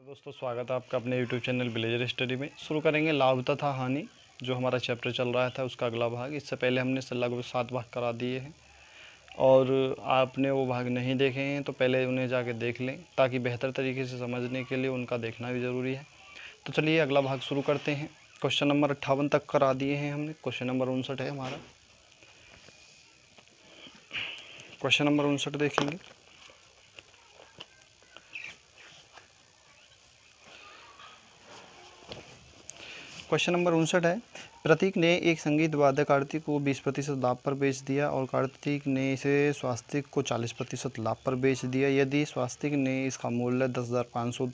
दोस्तों स्वागत है आपका अपने YouTube चैनल विलेजर स्टडी में। शुरू करेंगे लाभ तथा हानि, जो हमारा चैप्टर चल रहा था उसका अगला भाग। इससे पहले हमने लगभग 7 भाग करा दिए हैं और आपने वो भाग नहीं देखे हैं तो पहले उन्हें जाके देख लें, ताकि बेहतर तरीके से समझने के लिए उनका देखना भी ज़रूरी है। तो चलिए अगला भाग शुरू करते हैं। क्वेश्चन नंबर 58 तक करा दिए हैं हमने। क्वेश्चन नंबर 59 है हमारा। क्वेश्चन नंबर 59 देखेंगे। क्वेश्चन नंबर 59 है, प्रतीक ने एक संगीत वाद्य कार्तिक को 20% लाभ पर बेच दिया और कार्तिक ने इसे स्वास्तिक को 40% लाभ पर बेच दिया। यदि स्वास्तिक ने इसका मूल्य 10,500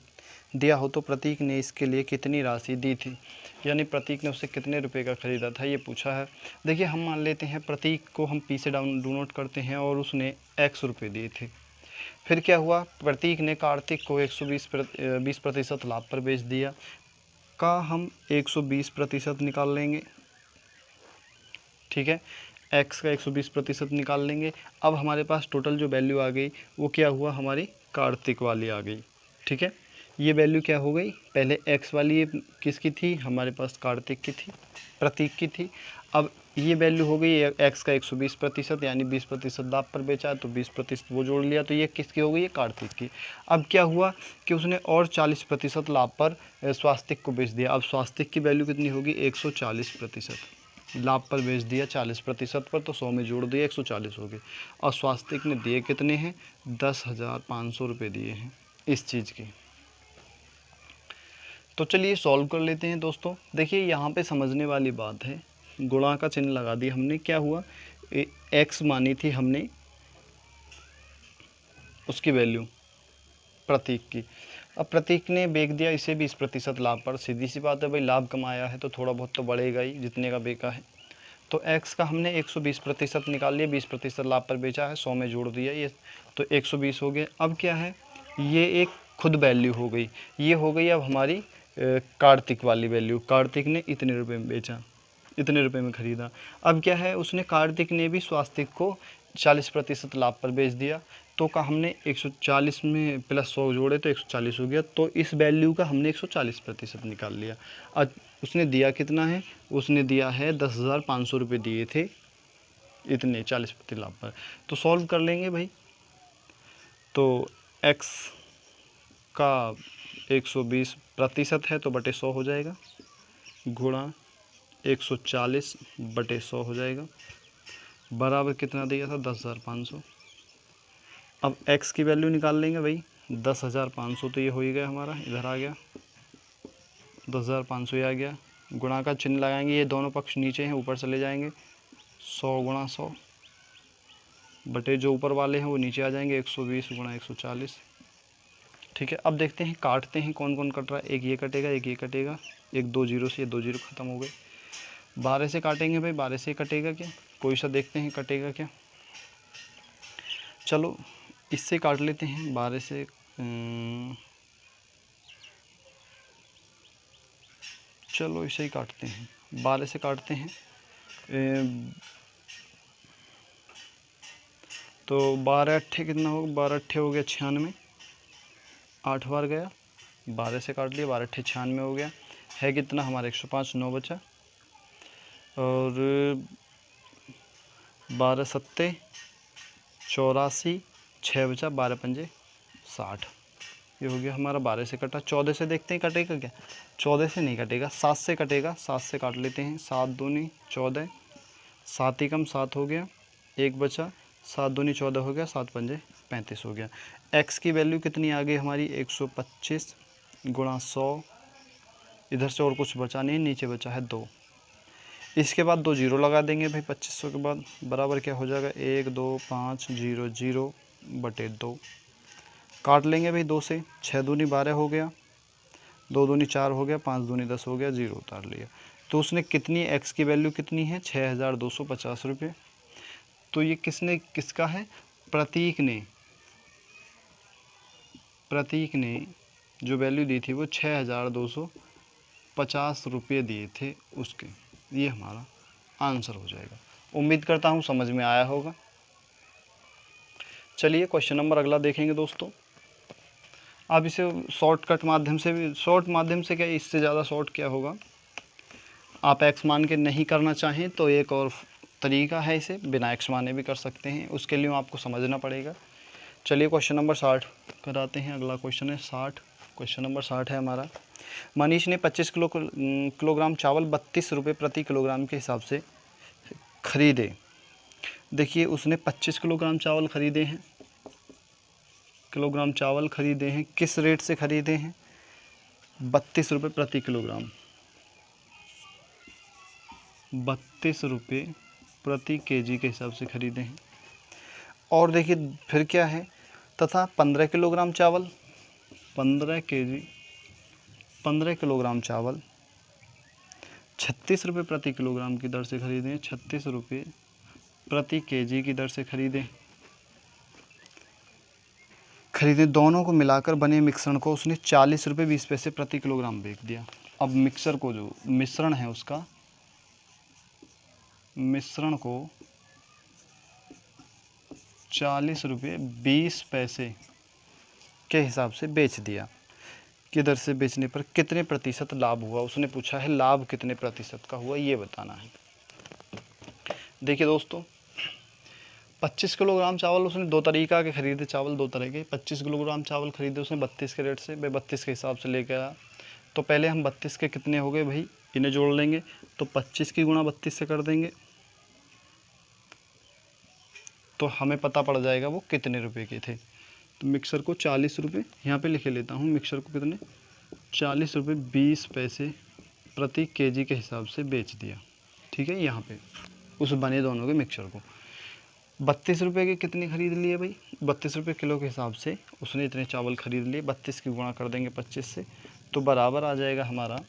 दिया हो तो प्रतीक ने इसके लिए कितनी राशि दी थी, यानी प्रतीक ने उससे कितने रुपए का ख़रीदा था, ये पूछा है। देखिए हम मान लेते हैं प्रतीक को हम पी से डू नोट करते हैं और उसने X रुपये दिए थे। फिर क्या हुआ, प्रतीक ने कार्तिक को 120% लाभ पर बेच दिया। का हम 120% निकाल लेंगे, ठीक है। x का 120% निकाल लेंगे। अब हमारे पास टोटल जो वैल्यू आ गई वो क्या हुआ, हमारी कार्तिक वाली आ गई, ठीक है। ये वैल्यू क्या हो गई, पहले x वाली ये किसकी थी, हमारे पास कार्तिक की थी, प्रतीक की थी। अब ये वैल्यू हो गई x का 120%, यानी 20% लाभ पर बेचा है तो 20% वो जोड़ लिया, तो ये किसकी हो गई, ये कार्तिक की। अब क्या हुआ कि उसने और 40% लाभ पर स्वास्तिक को बेच दिया। अब स्वास्तिक की वैल्यू कितनी होगी, 140%। लाभ पर बेच दिया 40% पर, तो 100 में जोड़ दिया 140 हो गए। और स्वास्तिक ने दिए कितने हैं, 10,500 रुपये दिए हैं इस चीज़ की। तो चलिए सॉल्व कर लेते हैं दोस्तों। देखिए यहाँ पे समझने वाली बात है, गुणा का चिन्ह लगा दिया हमने। क्या हुआ, x मानी थी हमने उसकी वैल्यू प्रतीक की। अब प्रतीक ने बेच दिया इसे 20% लाभ पर। सीधी सी बात है भाई, लाभ कमाया है तो थोड़ा बहुत तो बढ़ेगा ही जितने का बेचा है। तो x का हमने 120% निकाल लिया, 20% लाभ पर बेचा है, 100 में जोड़ दिया ये, तो 120 हो गया। अब क्या है, ये एक खुद वैल्यू हो गई, ये हो गई अब हमारी कार्तिक वाली वैल्यू। कार्तिक ने इतने रुपए में बेचा, इतने रुपए में ख़रीदा। अब क्या है, उसने कार्तिक ने भी स्वास्तिक को 40% लाभ पर बेच दिया। तो का हमने 140 में प्लस 100 जोड़े तो 140 हो गया। तो इस वैल्यू का हमने 140% निकाल लिया। अब उसने दिया कितना है, उसने दिया है 10,500 रुपये दिए थे, इतने 40% लाभ पर। तो सॉल्व कर लेंगे भाई। तो x का 120% है तो बटे 100 हो जाएगा, गुणा 140 बटे 100 हो जाएगा, बराबर कितना दिया था, 10,500। अब x की वैल्यू निकाल लेंगे भाई, 10,500 तो ये हो ही गया हमारा, इधर आ गया 10,500 ही आ गया। गुणा का चिन्ह लगाएंगे, ये दोनों पक्ष नीचे हैं ऊपर चले जाएंगे, 100 गुणा 100 बटे जो ऊपर वाले हैं वो नीचे आ जाएंगे, 120 गुणा 140, ठीक है। अब देखते हैं काटते हैं कौन कौन कट रहा है। एक ये कटेगा, एक ये कटेगा, एक 2 जीरो से, ये 2 जीरो ख़त्म हो गए। 12 से काटेंगे भाई, 12 से कटेगा क्या, कोई सा देखते हैं कटेगा क्या। चलो इससे काट लेते हैं, 12 से चलो इसे ही काटते हैं, 12 से काटते हैं। तो 12 अट्ठे कितना होगा, 12 अट्ठे हो गया 96, 8 बार गया, 12 से काट लिया, 12 अट्ठे 96 हो गया। है कितना हमारा 105, 9 बचा, और 12 सत्ते 84, 6 बचा, 12 पंजे 60, ये हो गया हमारा। 12 से कटा। 14 से देखते हैं कटेगा क्या, 14 से नहीं कटेगा, 7 से कटेगा, 7 से काट लेते हैं, 7 दूनी 14, 7 ही कम 7 हो गया, 1 बचा, 7 दूनी 14 हो गया, 7 पंजे 35 हो गया। x की वैल्यू कितनी आ गई हमारी, 125 गुणा 100, इधर से और कुछ बचा नहीं, नीचे बचा है 2। इसके बाद 2 जीरो लगा देंगे भाई 2500 के बाद, बराबर क्या हो जाएगा, 1 2 5 0 0 बटे 2। काट लेंगे भाई 2 से, 6 दूनी 12 हो गया, 2 दूनी 4 हो गया, 5 दूनी 10 हो गया, 0 उतार लिया। तो उसने कितनी, x की वैल्यू कितनी है, 6,250 रुपये। तो ये किसने, किसका है, प्रतीक ने जो वैल्यू दी थी वो 6,250 रुपये दिए थे उसके। ये हमारा आंसर हो जाएगा। उम्मीद करता हूँ समझ में आया होगा। चलिए क्वेश्चन नंबर अगला देखेंगे दोस्तों। आप इसे शॉर्टकट माध्यम से भी, शॉर्ट माध्यम से क्या, इससे ज़्यादा शॉर्ट क्या होगा, आप एक्स मान के नहीं करना चाहें तो एक और तरीका है, इसे बिना एक्स माने भी कर सकते हैं, उसके लिए आपको समझना पड़ेगा। चलिए क्वेश्चन नंबर 60 कराते हैं। अगला क्वेश्चन है 60, क्वेश्चन नंबर 60 है हमारा। मनीष ने 25 किलोग्राम चावल 32 रुपये प्रति किलोग्राम के हिसाब से खरीदे। देखिए उसने 25 किलोग्राम चावल खरीदे हैं, किस रेट से खरीदे हैं, 32 रुपये प्रति किलोग्राम, 32 रुपये प्रति केजी के हिसाब से खरीदे हैं। और देखिए फिर क्या है, तथा 15 किलोग्राम चावल, 15 किलोग्राम चावल 36 रुपये प्रति किलोग्राम की दर से खरीदें, 36 रुपये प्रति केजी की दर से खरीदें। दोनों को मिलाकर बने मिश्रण को उसने 40 रुपये 20 पैसे प्रति किलोग्राम बेच दिया। अब मिक्सर को, जो मिश्रण है उसका, मिश्रण को 40 रुपये 20 पैसे के हिसाब से बेच दिया। किधर से बेचने पर कितने प्रतिशत लाभ हुआ, उसने पूछा है लाभ कितने प्रतिशत का हुआ, ये बताना है। देखिए दोस्तों 25 किलोग्राम चावल उसने दो तरीका के खरीदे, चावल दो तरह के, 25 किलोग्राम चावल खरीदे उसने 32 के रेट से, भाई 32 के हिसाब से लेके आया। तो पहले हम 32 के कितने हो गए भाई, इन्हें जोड़ लेंगे, तो 25 की गुणा 32 से कर देंगे तो हमें पता पड़ जाएगा वो कितने रुपए के थे। तो मिक्सर को 40 रुपये, यहाँ पे लिखे लेता हूँ, मिक्सर को कितने 40 रुपये 20 पैसे प्रति केजी के हिसाब से बेच दिया। ठीक है, यहाँ पे उस बने दोनों के मिक्सर को 32 रुपये के कितने खरीद लिए भाई, 32 रुपये किलो के हिसाब से उसने इतने चावल खरीद लिए। 32 की गुणा कर देंगे 25 से, तो बराबर आ जाएगा हमारा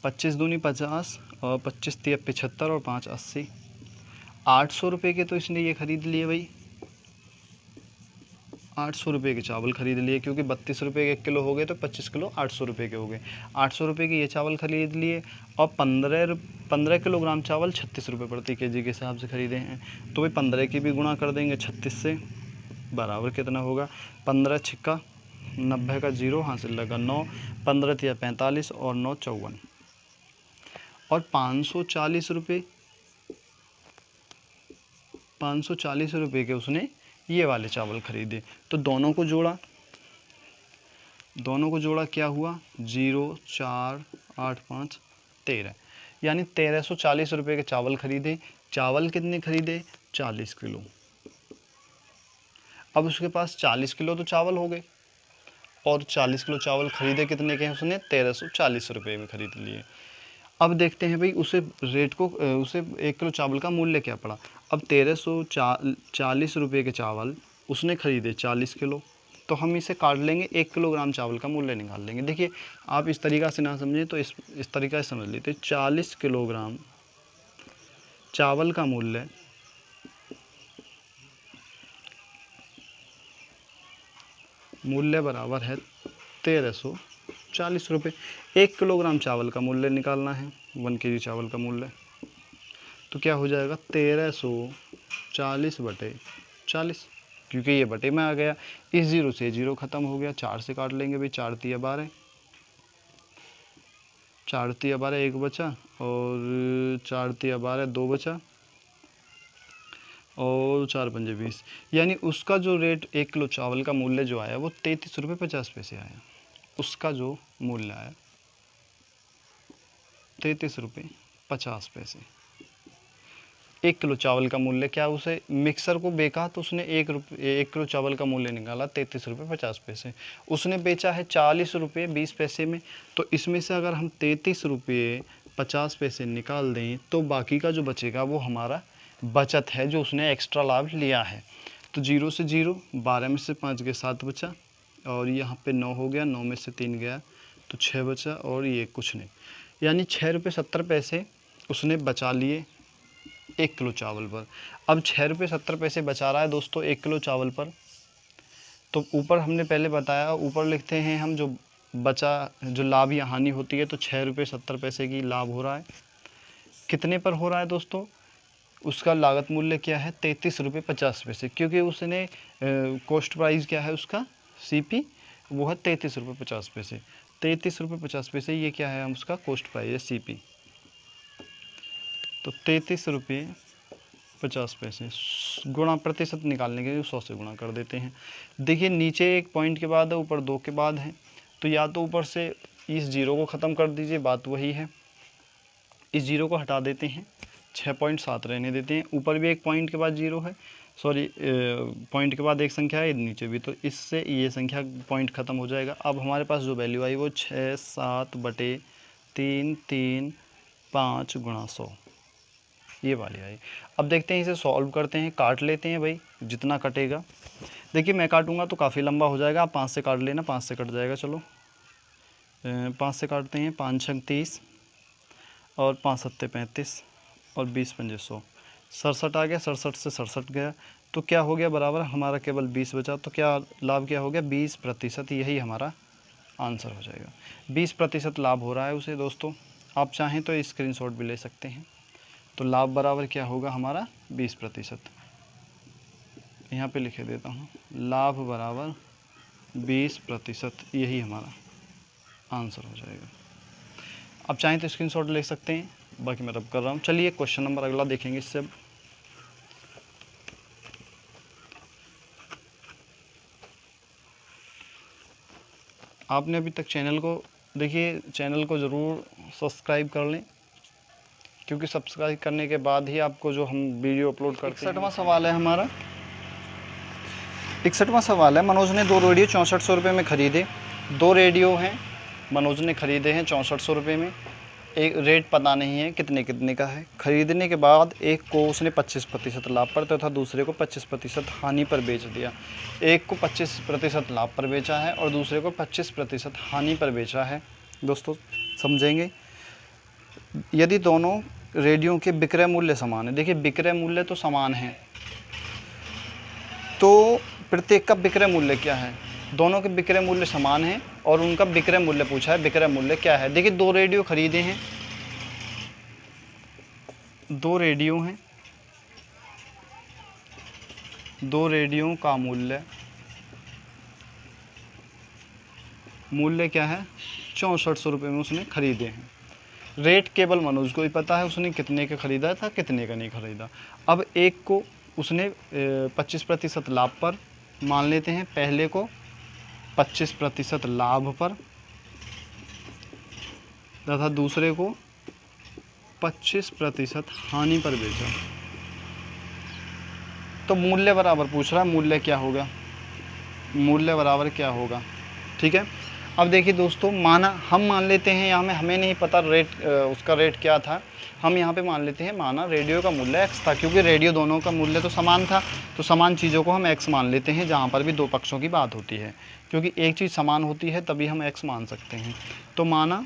25 दूनी 50 और 25 तिया 75 और 5 80, 800 रुपये के तो इसने ये खरीद लिए भाई, 800 रुपये के चावल खरीद लिए, क्योंकि 32 रुपये के 1 किलो हो गए तो 25 किलो 800 रुपये के हो गए। 800 रुपये के ये चावल खरीद लिए और 15 किलोग्राम चावल 36 रुपये प्रति केजी के हिसाब से खरीदे हैं। तो भाई 15 की भी गुणा कर देंगे 36 से, बराबर कितना होगा, 15 छिक्का 90 का 0 हासिल लगा 9, 15 तिया 45 और 9 54, और 540 रुपये के उसने ये वाले चावल खरीदे। तो दोनों को जोड़ा क्या हुआ, 0 4 8 5 13, यानी 1340 रुपये के चावल खरीदे। चावल कितने खरीदे, 40 किलो। अब उसके पास 40 किलो तो चावल हो गए, और 40 किलो चावल खरीदे कितने के, उसने 1340 रुपये में खरीद लिए। अब देखते हैं भाई उसे रेट को, उसे 1 किलो चावल का मूल्य क्या पड़ा। अब 1340 रुपये के चावल उसने खरीदे 40 किलो, तो हम इसे काट लेंगे, 1 किलोग्राम चावल का मूल्य निकाल लेंगे। देखिए आप इस तरीक़ा से ना समझें तो इस तरीक़ा से समझ लेते, 40 किलोग्राम चावल का मूल्य बराबर है 1340 रुपये। 1 किलोग्राम चावल का मूल्य निकालना है, 1 केजी चावल का मूल्य, तो क्या हो जाएगा 1340/40, क्योंकि ये बटे में आ गया, इस 0 से 0 ख़त्म हो गया, 4 से काट लेंगे भाई, 4 तिया 12, 4 तिया 12 1 बचा, और 4 तिया 12 2 बचा, और 4 पंजे 20, यानी उसका जो रेट 1 किलो चावल का मूल्य जो आया वो 33 रुपये 50 पैसे आया। उसका जो मूल्य आया 33 रुपये 50 पैसे। 1 किलो चावल का मूल्य क्या, उसे मिक्सर को बेचा तो उसने 1 किलो चावल का मूल्य निकाला 33 रुपये 50 पैसे। उसने बेचा है 40 रुपये 20 पैसे में, तो इसमें से अगर हम 33 रुपये 50 पैसे निकाल दें तो बाकी का जो बचेगा वो हमारा बचत है, जो उसने एक्स्ट्रा लाभ लिया है। तो 0 से 0, 12 में से 5 गए 7 बचा, और यहाँ पे 9 हो गया, 9 में से 3 गया तो 6 बचा, और ये कुछ नहीं, यानी 6 रुपये 70 पैसे उसने बचा लिए 1 किलो चावल पर। अब 6 रुपये 70 पैसे बचा रहा है दोस्तों 1 किलो चावल पर, तो ऊपर हमने पहले बताया, ऊपर लिखते हैं हम जो बचा, जो लाभ या हानि होती है, तो 6 रुपये 70 पैसे की लाभ हो रहा है। कितने पर हो रहा है दोस्तों, उसका लागत मूल्य क्या है 33 रुपये 50 पैसे, क्योंकि उसने कॉस्ट प्राइस क्या है उसका CP वो है 33 रुपये 50 पैसे। 33 रुपये 50 पैसे ये क्या है, हम उसका कॉस्ट प्राइस है CP। तो 33 रुपये 50 पैसे गुणा प्रतिशत निकालने के लिए 100 से गुणा कर देते हैं। देखिए नीचे एक पॉइंट के बाद है, ऊपर 2 के बाद है, तो या तो ऊपर से इस जीरो को ख़त्म कर दीजिए, बात वही है। इस जीरो को हटा देते हैं, 6.7 रहने देते हैं। ऊपर भी एक पॉइंट के बाद जीरो है, सॉरी पॉइंट के बाद एक संख्या है, नीचे भी, तो इससे ये संख्या पॉइंट ख़त्म हो जाएगा। अब हमारे पास जो वैल्यू आई वो 6 7 बटे 3 3 5 गुणा 100 ये वाली आई। अब देखते हैं, इसे सॉल्व करते हैं, काट लेते हैं भाई जितना कटेगा। देखिए मैं काटूंगा तो काफ़ी लंबा हो जाएगा, आप 5 से काट लेना, 5 से कट जाएगा। चलो 5 से काटते हैं, 5 छंग 30 और 5 सत्ते 35 और 20 पंजे 100, 67 आ गया, 67 से 67 गया, तो क्या हो गया बराबर, हमारा केवल 20 बचा। तो क्या लाभ क्या हो गया, 20%, यही हमारा आंसर हो जाएगा। 20% लाभ हो रहा है उसे दोस्तों, आप चाहें तो स्क्रीनशॉट भी ले सकते हैं। तो लाभ बराबर क्या होगा हमारा 20%, यहाँ पे लिखे देता हूँ, लाभ बराबर 20%, यही हमारा आंसर हो जाएगा। अब चाहें तो स्क्रीनशॉट ले सकते हैं, बाकी मैं तब कर रहा हूँ। चलिए क्वेश्चन नंबर अगला देखेंगे इससे। अब आपने अभी तक चैनल को देखिए, चैनल को ज़रूर सब्सक्राइब कर लें, क्योंकि सब्सक्राइब करने के बाद ही आपको जो हम वीडियो अपलोड करते हैं। 61वां सवाल है हमारा, 61वां सवाल है। मनोज ने 2 रेडियो 6400 रुपये में ख़रीदे। 2 रेडियो हैं मनोज ने ख़रीदे हैं 6400 रुपये में। एक रेट पता नहीं है कितने कितने का है। ख़रीदने के बाद एक को उसने 25% लाभ पर तथा दूसरे को 25% हानि पर बेच दिया। एक को 25% लाभ पर बेचा है और दूसरे को 25% हानि पर बेचा है। दोस्तों समझेंगे, यदि दोनों रेडियो के विक्रय मूल्य समान है, देखिए विक्रय मूल्य तो समान है, तो प्रत्येक का विक्रय मूल्य क्या है, दोनों के विक्रय मूल्य समान हैं और उनका विक्रय मूल्य पूछा है, विक्रय मूल्य क्या है। देखिए 2 रेडियो खरीदे हैं, 2 रेडियो हैं, 2 रेडियो का मूल्य क्या है, 6400 रुपये में उसने खरीदे हैं। रेट केवल मनोज को ही पता है, उसने कितने का ख़रीदा था, कितने का नहीं ख़रीदा। अब एक को उसने 25% लाभ पर मान लेते हैं, पहले को 25% लाभ पर तथा दूसरे को 25% हानि पर बेचा। तो मूल्य बराबर पूछ रहा है, मूल्य क्या होगा, मूल्य बराबर क्या होगा, ठीक है। अब देखिए दोस्तों, हम मान लेते हैं, यहाँ में हमें नहीं पता रेट, उसका रेट क्या था, हम यहाँ पे मान लेते हैं, माना रेडियो का मूल्य x था, क्योंकि रेडियो दोनों का मूल्य तो समान था, तो समान चीज़ों को हम x मान लेते हैं जहाँ पर भी 2 पक्षों की बात होती है, क्योंकि एक चीज़ समान होती है तभी हम x मान सकते हैं। तो माना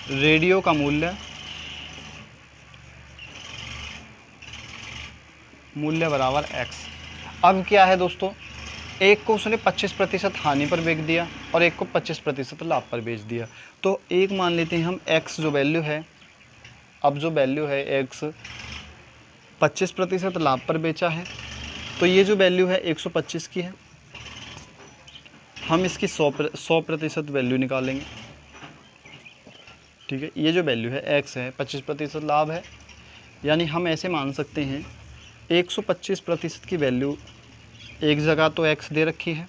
रेडियो का मूल्य बराबर x। अब क्या है दोस्तों, एक को उसने 25% हानि पर बेच दिया और एक को 25% लाभ पर बेच दिया। तो एक मान लेते हैं हम x जो वैल्यू है, अब जो वैल्यू है x 25% लाभ पर बेचा है, तो ये जो वैल्यू है 125 की है, हम इसकी 100% वैल्यू निकालेंगे, ठीक है। ये जो वैल्यू है x है, 25% लाभ है, यानी हम ऐसे मान सकते हैं 125% की वैल्यू एक जगह तो x दे रखी है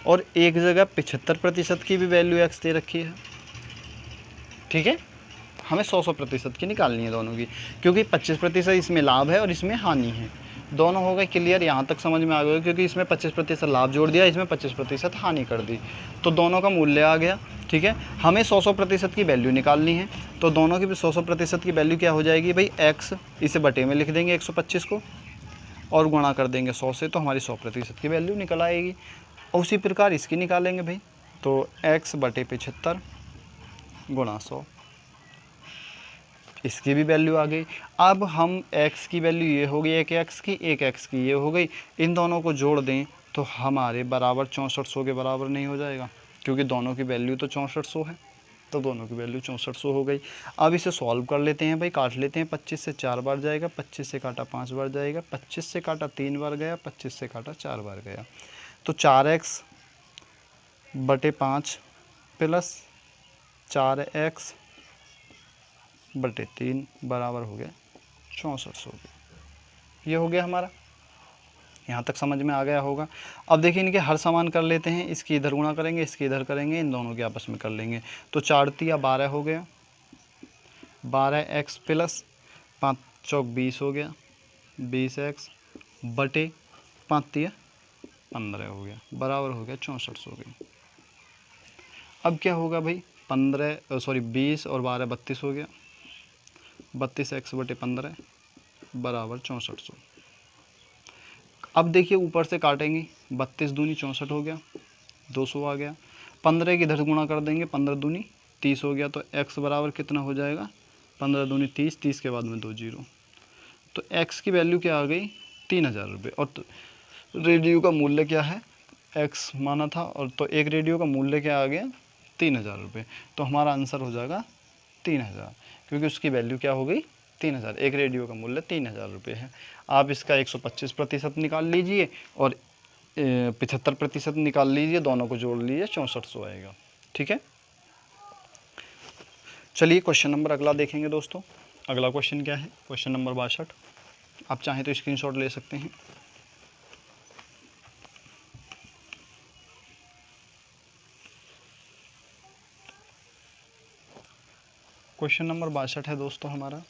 और एक जगह 75% की भी वैल्यू x दे रखी है, ठीक है। हमें 100% की निकालनी है दोनों की, क्योंकि 25% इसमें लाभ है और इसमें हानि है। दोनों हो गए क्लियर, यहाँ तक समझ में आ गया, क्योंकि इसमें 25% लाभ जोड़ दिया, इसमें 25% हानि कर दी, तो दोनों का मूल्य आ गया, ठीक है। हमें 100% की वैल्यू निकालनी है, तो दोनों की भी 100% की वैल्यू क्या हो जाएगी भाई, x, इसे बटे में लिख देंगे 125 को और गुणा कर देंगे 100 से, तो हमारी 100% की वैल्यू निकल आएगी। और उसी प्रकार इसकी निकालेंगे भाई, तो x बटे 75 गुणा 100, इसकी भी वैल्यू आ गई। अब हम x की वैल्यू ये हो गई, एक x की, एक x की ये हो गई, इन दोनों को जोड़ दें तो हमारे बराबर 6400 के बराबर नहीं हो जाएगा, क्योंकि दोनों की वैल्यू तो 6400 है, तो दोनों की वैल्यू 6400 हो गई। अब इसे सॉल्व कर लेते हैं भाई, काट लेते हैं। 25 से 4 बार जाएगा, 25 से काटा 5 बार जाएगा, 25 से काटा 3 बार गया, 25 से काटा 4 बार गया। तो 4x बटे 5 प्लस 4x बटे 3 बराबर हो गया 6400 ये हो गया हमारा। यहाँ तक समझ में आ गया होगा। अब देखिए इनके हर समान कर लेते हैं, इसकी इधर गुणा करेंगे, इसकी इधर करेंगे, इन दोनों के आपस में कर लेंगे। तो 4 तिया 12 हो गया, 12x प्लस 5 चौक 20 हो गया, 20x बटे 5 तिया 15 हो गया, बराबर हो गया 6400 गई। अब क्या होगा भाई, 20 और 12 32 हो गया, 32x बटे 15 बराबर 6400। अब देखिए ऊपर से काटेंगे, 32 दूनी 64 हो गया, 200 आ गया, 15 की इधर गुणा कर देंगे, 15 दूनी 30 हो गया। तो x बराबर कितना हो जाएगा, 15 दूनी 30, 30 के बाद में 2 जीरो, तो x की वैल्यू क्या आ गई 3000 रुपये। और तो रेडियो का मूल्य क्या है, x माना था, और तो एक रेडियो का मूल्य क्या आ गया 3000 रुपये। तो हमारा आंसर हो जाएगा 3000, क्योंकि उसकी वैल्यू क्या हो गई 3000, एक रेडियो का मूल्य 3000 रुपये है। आप इसका 125% निकाल लीजिए और 75% निकाल लीजिए, दोनों को जोड़ लीजिए 6400 आएगा। ठीक है, चलिए क्वेश्चन नंबर अगला देखेंगे दोस्तों। अगला क्वेश्चन क्या है, क्वेश्चन नंबर 62। आप चाहें तो स्क्रीनशॉट ले सकते हैं। क्वेश्चन नंबर 62 है दोस्तों हमारा।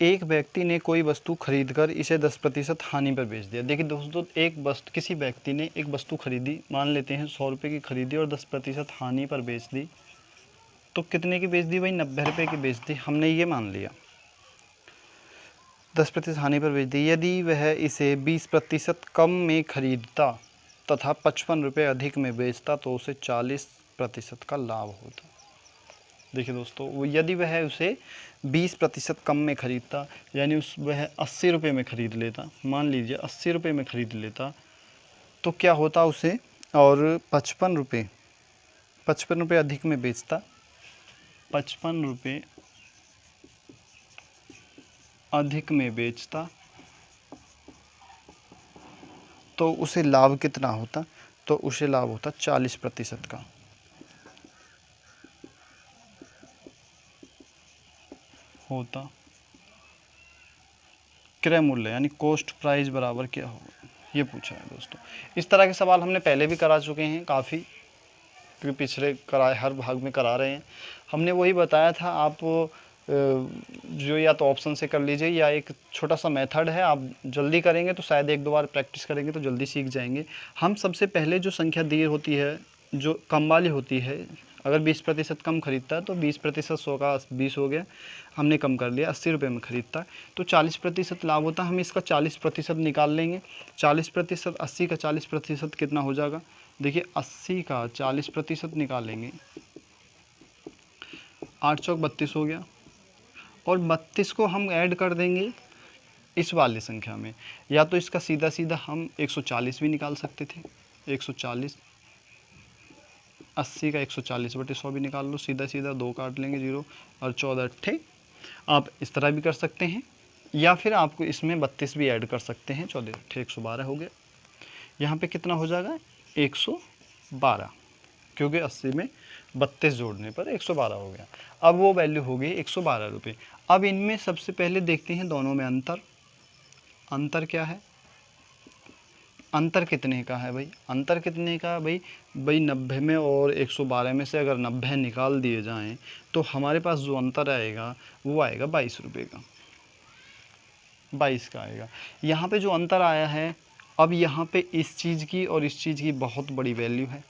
एक व्यक्ति ने कोई वस्तु खरीदकर इसे 10% हानि पर बेच दिया। देखिए दोस्तों, किसी व्यक्ति ने एक वस्तु खरीदी, मान लेते हैं 100 रुपये की खरीदी और 10% हानि पर बेच दी। तो कितने की बेच दी भाई, 90 रुपये की बेच दी, हमने ये मान लिया। 10% हानि पर बेच दी। यदि वह इसे 20% कम में खरीदता तथा 55 रुपये अधिक में बेचता तो उसे 40% का लाभ होता। देखिए दोस्तों, वो यदि वह उसे 20% कम में ख़रीदता, यानी वह 80 रुपये में ख़रीद लेता, मान लीजिए 80 रुपये में ख़रीद लेता, तो क्या होता उसे, और 55 रुपये अधिक में बेचता, 55 रुपये अधिक में बेचता, तो उसे लाभ कितना होता, तो उसे लाभ होता 40% का। होता क्रय मूल्य यानी कॉस्ट प्राइस बराबर क्या होगा, ये पूछा है दोस्तों। इस तरह के सवाल हमने पहले भी करा चुके हैं काफ़ी, क्योंकि पिछले हर भाग में करा रहे हैं। हमने वही बताया था, आप जो या तो ऑप्शन से कर लीजिए, या एक छोटा सा मेथड है, आप जल्दी करेंगे तो शायद 1-2 बार प्रैक्टिस करेंगे तो जल्दी सीख जाएंगे। हम सबसे पहले जो संख्या दी होती है, जो कम वाली होती है, अगर 20% कम खरीदता है तो 20% 100 का 20 हो गया, हमने कम कर लिया, 80 रुपये में ख़रीदता है तो 40% लाभ होता है। हम इसका 40% निकाल लेंगे। 40%, 80 का 40% कितना हो जाएगा, देखिए 80 का 40% निकालेंगे, 8 चौक 32 हो गया, और 32 को हम ऐड कर देंगे इस वाली संख्या में, या तो इसका सीधा सीधा हम 140 भी निकाल सकते थे, 140, 80 का 140 बटे 100 भी निकाल लो, सीधा सीधा 2 काट लेंगे 0, और 14 अट्ठे, आप इस तरह भी कर सकते हैं, या फिर आपको इसमें 32 भी ऐड कर सकते हैं, 14 अट्ठे 112 हो गया। यहाँ पे कितना हो जाएगा 112, क्योंकि 80 में 32 जोड़ने पर 112 हो गया। अब वो वैल्यू हो गई 112 रुपये। अब इनमें सबसे पहले देखते हैं दोनों में अंतर। अंतर क्या है, अंतर कितने का है भाई, अंतर कितने का है भाई 90 में और 112 में से अगर 90 निकाल दिए जाएं तो हमारे पास जो अंतर आएगा वो आएगा 22 रुपये का, 22 का आएगा। यहाँ पे जो अंतर आया है, अब यहाँ पे इस चीज़ की और इस चीज़ की बहुत बड़ी वैल्यू है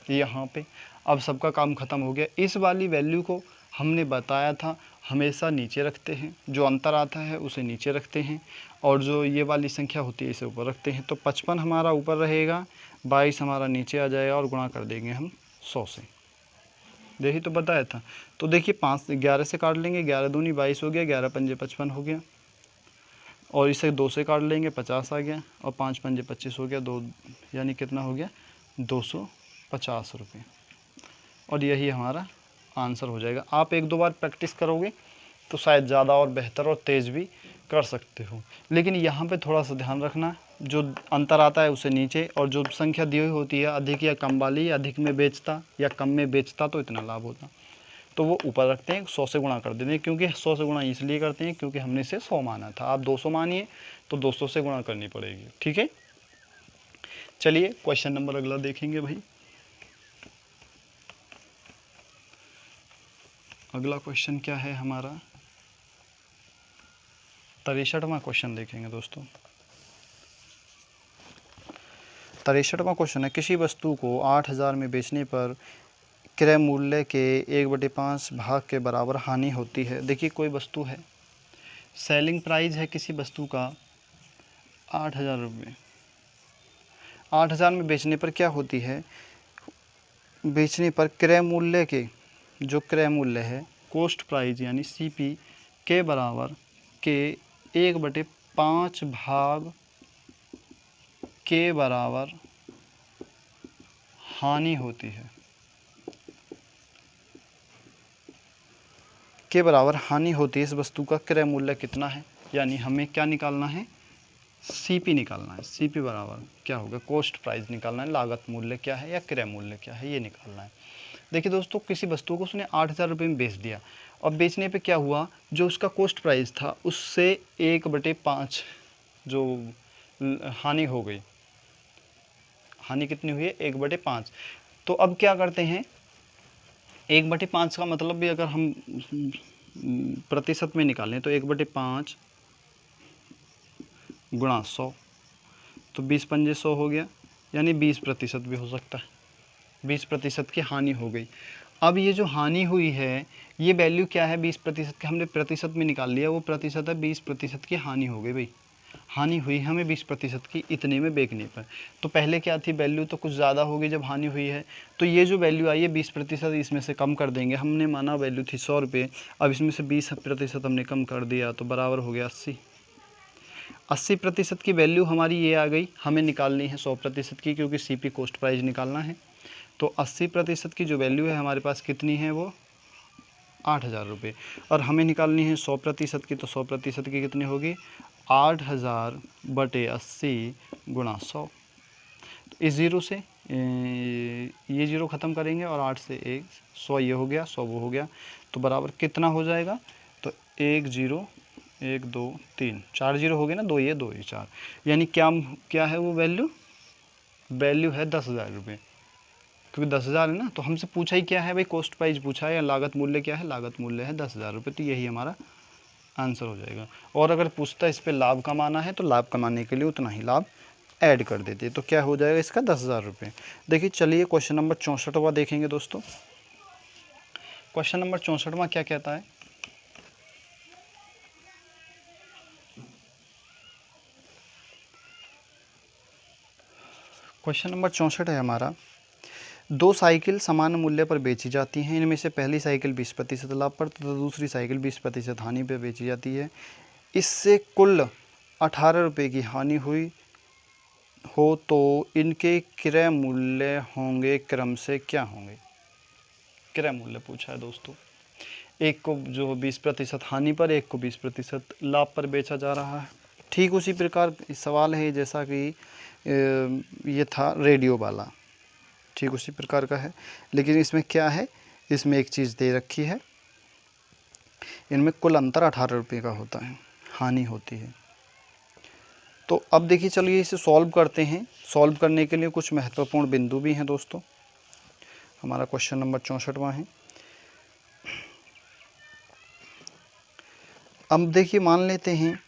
यहाँ पे। अब सबका काम ख़त्म हो गया। इस वाली वैल्यू को हमने बताया था हमेशा नीचे रखते हैं, जो अंतर आता है उसे नीचे रखते हैं, और जो ये वाली संख्या होती है इसे ऊपर रखते हैं। तो 55 हमारा ऊपर रहेगा, 22 हमारा नीचे आ जाएगा, और गुणा कर देंगे हम 100 से। देखिए तो बताया था। तो देखिए 11 से काट लेंगे, 11 दूनी 22 हो गया, 11 पंजे 55 हो गया, और इसे 2 से काट लेंगे 50 आ गया, और 5 पंजे 25 हो गया, 2 यानी कितना हो गया 250 रुपये, और यही हमारा आंसर हो जाएगा। आप 1-2 बार प्रैक्टिस करोगे तो शायद ज़्यादा और बेहतर और तेज़ भी कर सकते हो। लेकिन यहाँ पे थोड़ा सा ध्यान रखना, जो अंतर आता है उसे नीचे, और जो संख्या दी हुई होती है अधिक या कम वाली, अधिक में बेचता या कम में बेचता तो इतना लाभ होता, तो वो ऊपर रखते हैं, 100 से गुणा कर देते हैं। क्योंकि 100 से गुणा इसलिए करते हैं क्योंकि हमने इसे 100 माना था। आप 200 मानिए तो 200 से गुणा करनी पड़ेगी। ठीक है, चलिए क्वेश्चन नंबर अगला देखेंगे भाई। अगला क्वेश्चन क्या है हमारा, 63वां क्वेश्चन देखेंगे दोस्तों। 63वां क्वेश्चन है, किसी वस्तु को 8000 में बेचने पर क्रय मूल्य के 1/5 भाग के बराबर हानि होती है। देखिए कोई वस्तु है, सेलिंग प्राइस है किसी वस्तु का 8000 रुपये, 8000 में बेचने पर क्या होती है, बेचने पर क्रय मूल्य के, जो क्रय मूल्य है कॉस्ट प्राइस यानी CP के बराबर के 1/5 भाग के बराबर हानि होती है, के बराबर हानि होती है। इस वस्तु का क्रय मूल्य कितना है, यानी हमें क्या निकालना है, CP निकालना है। CP बराबर क्या होगा, कॉस्ट प्राइस निकालना है, लागत मूल्य क्या है या क्रय मूल्य क्या है ये निकालना है। देखिए दोस्तों, किसी वस्तु को उसने 8000 रुपये में बेच दिया, और बेचने पे क्या हुआ, जो उसका कॉस्ट प्राइस था उससे 1/5 जो हानि हो गई, हानि कितनी हुई है, 1/5। तो अब क्या करते हैं, 1/5 का मतलब भी अगर हम प्रतिशत में निकालें तो 1/5 गुणा 100, तो 20 पंजे 100 हो गया, यानी 20% भी हो सकता है, 20% की हानि हो गई। अब ये जो हानि हुई है ये वैल्यू क्या है, 20% की हमने प्रतिशत में निकाल लिया, वो प्रतिशत है, 20% की हानि हो गई भाई, हानि हुई हमें 20% की इतने में बेचने पर। तो पहले क्या थी, वैल्यू तो कुछ ज़्यादा होगी जब हानि हुई है, तो ये जो वैल्यू आई है 20% इसमें से कम कर देंगे। हमने माना वैल्यू थी 100 रुपये, अब इसमें से 20% हमने कम कर दिया तो बराबर हो गया 80। 80% की वैल्यू हमारी ये आ गई, हमें निकालनी है 100% की, क्योंकि CP कॉस्ट प्राइस निकालना है। तो 80% की जो वैल्यू है हमारे पास कितनी है, वो 8000 रुपये, और हमें निकालनी है 100% की, तो 100% की कितनी होगी, 8000/80 गुणा 100। इस ज़ीरो से ये ज़ीरो ख़त्म करेंगे और 8 से 1 100 ये हो गया, 100 वो हो गया, तो बराबर कितना हो जाएगा, तो 1 0 1 2 3 4 जीरो हो गए ना, 2 ये 2 ये 4, यानी क्या है वो वैल्यू है 10,000 रुपये, क्योंकि 10,000 है ना। तो हमसे पूछा ही क्या है भाई, कॉस्ट प्राइस पूछा है, या लागत मूल्य क्या है, लागत मूल्य है 10,000 रुपये, तो यही हमारा आंसर हो जाएगा। और अगर पूछता है इस पर लाभ कमाना है, तो लाभ कमाने के लिए उतना ही लाभ ऐड कर देते, तो क्या हो जाएगा इसका 10,000 रुपये। देखिए चलिए क्वेश्चन नंबर 64वां देखेंगे दोस्तों। क्वेश्चन नंबर 64वां क्या कहता है, क्वेश्चन नंबर 64 है हमारा, 2 साइकिल समान मूल्य पर बेची जाती हैं, इनमें से पहली साइकिल 20% लाभ पर तथा दूसरी साइकिल 20% हानि पर बेची जाती है। इससे कुल 18 रुपये की हानि हुई हो तो इनके क्रय मूल्य होंगे क्रम से क्या होंगे। क्रय मूल्य पूछा है दोस्तों, एक को जो 20% हानि पर, एक को 20% लाभ पर बेचा जा रहा है। ठीक उसी प्रकार सवाल है जैसा कि ये था रेडियो वाला, ठीक उसी प्रकार का है, लेकिन इसमें क्या है, इसमें एक चीज़ दे रखी है, इनमें कुल अंतर 18 रुपये का होता है, हानि होती है। तो अब देखिए चलिए इसे सॉल्व करते हैं। सॉल्व करने के लिए कुछ महत्वपूर्ण बिंदु भी हैं दोस्तों। हमारा क्वेश्चन नंबर 64वां है। अब देखिए मान लेते हैं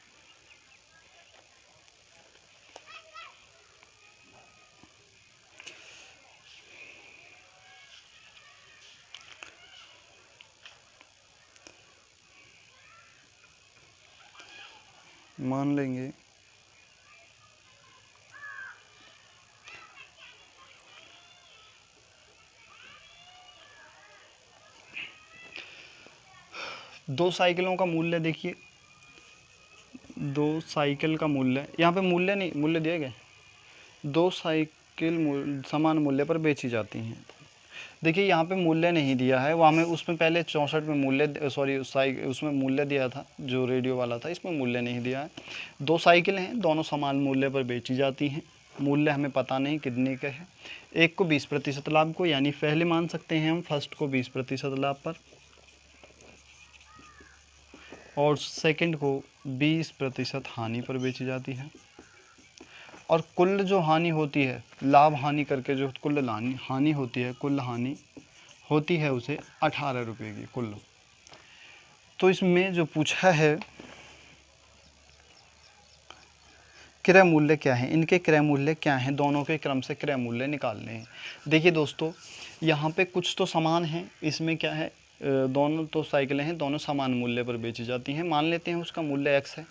मान लेंगे दो साइकिलों का मूल्य, देखिए 2 साइकिल का मूल्य, यहाँ पे मूल्य नहीं, मूल्य दिए गए, 2 साइकिल समान मूल्य पर बेची जाती हैं। देखिए यहाँ पे मूल्य नहीं दिया है, वो हमें उसमें पहले 64 में मूल्य, सॉरी उसमें मूल्य दिया था जो रेडियो वाला था, इसमें मूल्य नहीं दिया है। 2 साइकिलें हैं, दोनों समान मूल्य पर बेची जाती हैं, मूल्य हमें पता नहीं कितने का है। एक को 20% लाभ को, यानी पहले मान सकते हैं हम फर्स्ट को 20% लाभ पर, और सेकंड को 20% हानि पर बेची जाती है। और कुल जो हानि होती है, लाभ हानि करके जो कुल हानि होती है, कुल हानि होती है उसे 18 रुपये की कुल। तो इसमें जो पूछा है क्रय मूल्य क्या है, इनके क्रय मूल्य क्या हैं, दोनों के क्रम से क्रय मूल्य निकालने हैं। देखिए दोस्तों, यहाँ पे कुछ तो समान हैं, इसमें क्या है, दोनों तो साइकिलें हैं, दोनों समान मूल्य पर बेची जाती हैं। मान लेते हैं उसका मूल्य x है,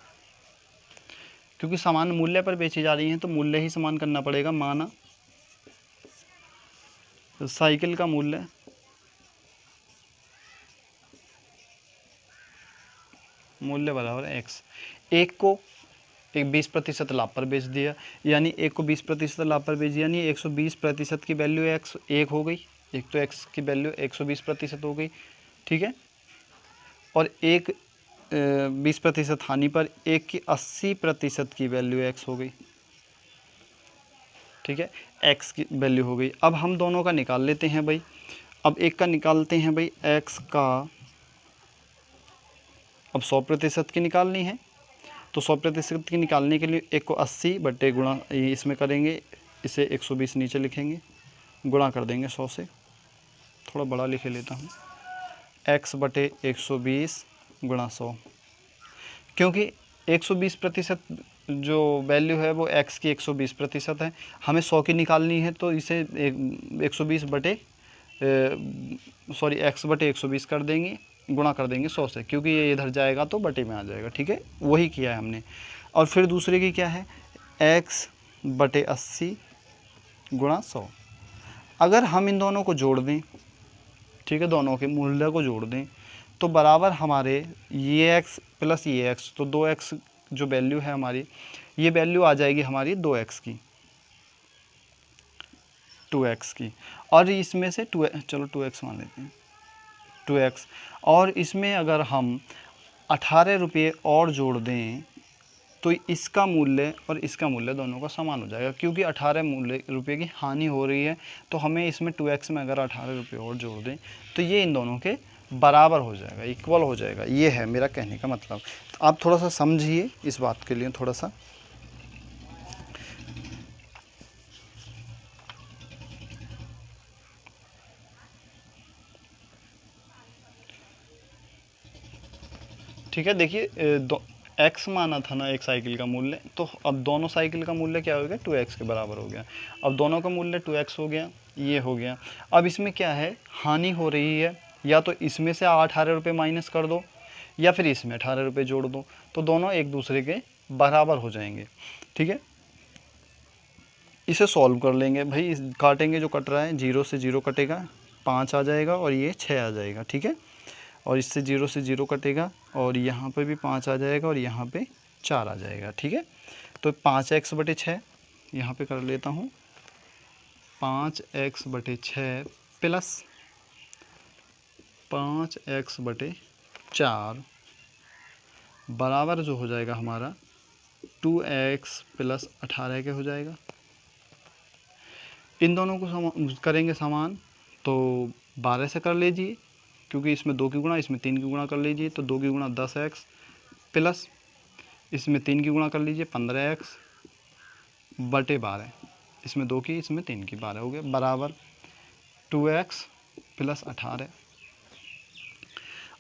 क्योंकि समान मूल्य पर बेची जा रही हैं तो मूल्य ही समान करना पड़ेगा। माना साइकिल का मूल्य बराबर x, एक को 20% लाभ पर बेच दिया, यानी एक को 20% लाभ पर बेच दिया, यानी 120% की वैल्यू x एक हो गई, एक तो x की वैल्यू 120% हो गई, ठीक है। और एक 20% हानि पर एक की 80% की वैल्यू x हो गई, ठीक है, x की वैल्यू हो गई। अब हम दोनों का निकाल लेते हैं भाई। अब एक का निकालते हैं भाई, x का अब 100% की निकालनी है, तो 100% की निकालने के लिए एक को 80 बटे गुणा इसमें करेंगे, इसे 120 नीचे लिखेंगे, गुणा कर देंगे 100 से, थोड़ा बड़ा लिखे लेता हूँ, x बटे 120 गुणा 100, क्योंकि 120% जो वैल्यू है वो x की 120% है, हमें 100 की निकालनी है, तो इसे 120 बटे सॉरी x बटे 120 कर देंगे, गुणा कर देंगे 100 से, क्योंकि ये इधर जाएगा तो बटे में आ जाएगा, ठीक है, वही किया है हमने। और फिर दूसरे की क्या है, x बटे 80 गुणा 100। अगर हम इन दोनों को जोड़ दें, ठीक है, दोनों के मूल्य को जोड़ दें, तो बराबर हमारे ये x प्लस ये x, तो 2x जो वैल्यू है हमारी, ये वैल्यू आ जाएगी हमारी 2x की, 2x की। और इसमें से चलो 2x मान लेते हैं, 2x, और इसमें अगर हम 18 रुपये और जोड़ दें तो इसका मूल्य और इसका मूल्य दोनों का समान हो जाएगा, क्योंकि 18 रुपये की हानि हो रही है, तो हमें इसमें 2x में अगर 18 रुपये और जोड़ दें तो ये इन दोनों के बराबर हो जाएगा, इक्वल हो जाएगा। ये है मेरा कहने का मतलब। तो आप थोड़ा सा समझिए इस बात के लिए, थोड़ा सा। ठीक है, देखिए x माना था ना एक साइकिल का मूल्य, तो अब दोनों साइकिल का मूल्य क्या हो गया, 2x के बराबर हो गया। अब दोनों का मूल्य 2x हो गया, ये हो गया। अब इसमें क्या है, हानि हो रही है, या तो इसमें से 18 रुपये माइनस कर दो, या फिर इसमें 18 रुपये जोड़ दो, तो दोनों एक दूसरे के बराबर हो जाएंगे, ठीक है। इसे सॉल्व कर लेंगे भाई, काटेंगे, जो कट रहा है 0 से 0 कटेगा, 5 आ जाएगा, और ये 6 आ जाएगा, ठीक है। और इससे 0 से 0 कटेगा, और यहाँ पे भी 5 आ जाएगा, और यहाँ पे 4 आ जाएगा, ठीक है। तो 5x बटे 6 यहाँ पे कर लेता हूँ, 5x बटे 6 प्लस 5x बटे 4 बराबर जो हो जाएगा हमारा 2x प्लस 18 के हो जाएगा। इन दोनों को करेंगे समान, तो 12 से कर लीजिए, क्योंकि इसमें 2 की गुणा, इसमें 3 की गुणा कर लीजिए, तो 2 की गुणा 10x प्लस इसमें 3 की गुणा कर लीजिए 15x बटे 12, इसमें 2 की, इसमें 3 की, 12 हो गया, बराबर 2x प्लस 18।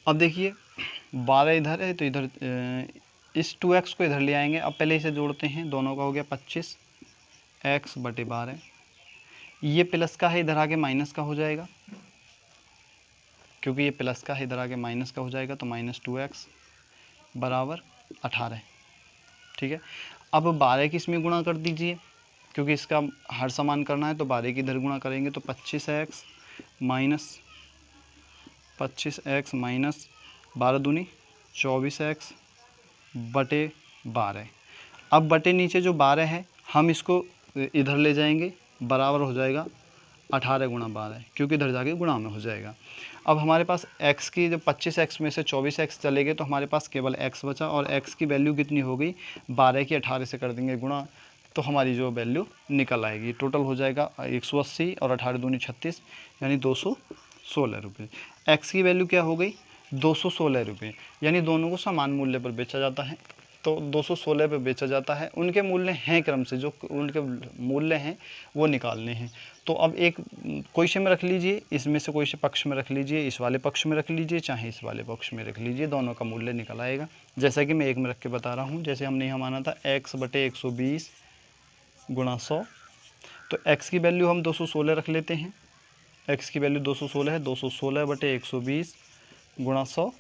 अब देखिए 12 इधर है, तो इधर इस 2x को इधर ले आएंगे। अब पहले इसे जोड़ते हैं, दोनों का हो गया 25x बटे 12, ये प्लस का है, इधर आके माइनस का हो जाएगा, क्योंकि ये प्लस का है, इधर आके माइनस का हो जाएगा, तो -2x बराबर 18, ठीक है। अब 12 की इसमें गुणा कर दीजिए, क्योंकि इसका हर समान करना है, तो 12 की इधर गुणा करेंगे, तो 25x माइनस 12 दूनी 24x बटे 12। अब बटे नीचे जो 12 है, हम इसको इधर ले जाएंगे, बराबर हो जाएगा 18 गुणा 12, क्योंकि इधर जाके गुणा में हो जाएगा। अब हमारे पास x की जब 25x में से 24x चले गए तो हमारे पास केवल x बचा, और x की वैल्यू कितनी हो गई, 12 की 18 से कर देंगे गुणा, तो हमारी जो वैल्यू निकल आएगी टोटल हो जाएगा 180 और 18 दूनी 36, यानी 216 रुपये। x की वैल्यू क्या हो गई, 216 रुपये, यानी दोनों को समान मूल्य पर बेचा जाता है। तो 216 पे बेचा जाता है, उनके मूल्य हैं क्रम से, जो उनके मूल्य हैं वो निकालने हैं। तो अब एक क्वेश्चन में रख लीजिए, इसमें से कोई से पक्ष में रख लीजिए, इस वाले पक्ष में रख लीजिए, चाहे इस वाले पक्ष में रख लीजिए, दोनों का मूल्य निकल आएगा। जैसा कि मैं एक में रख के बता रहा हूँ, जैसे हमने यहाँ माना था x/120 गुणा 100, तो x की वैल्यू हम 216 रख लेते हैं, x की वैल्यू 216 है, 216/120 गुणा 100,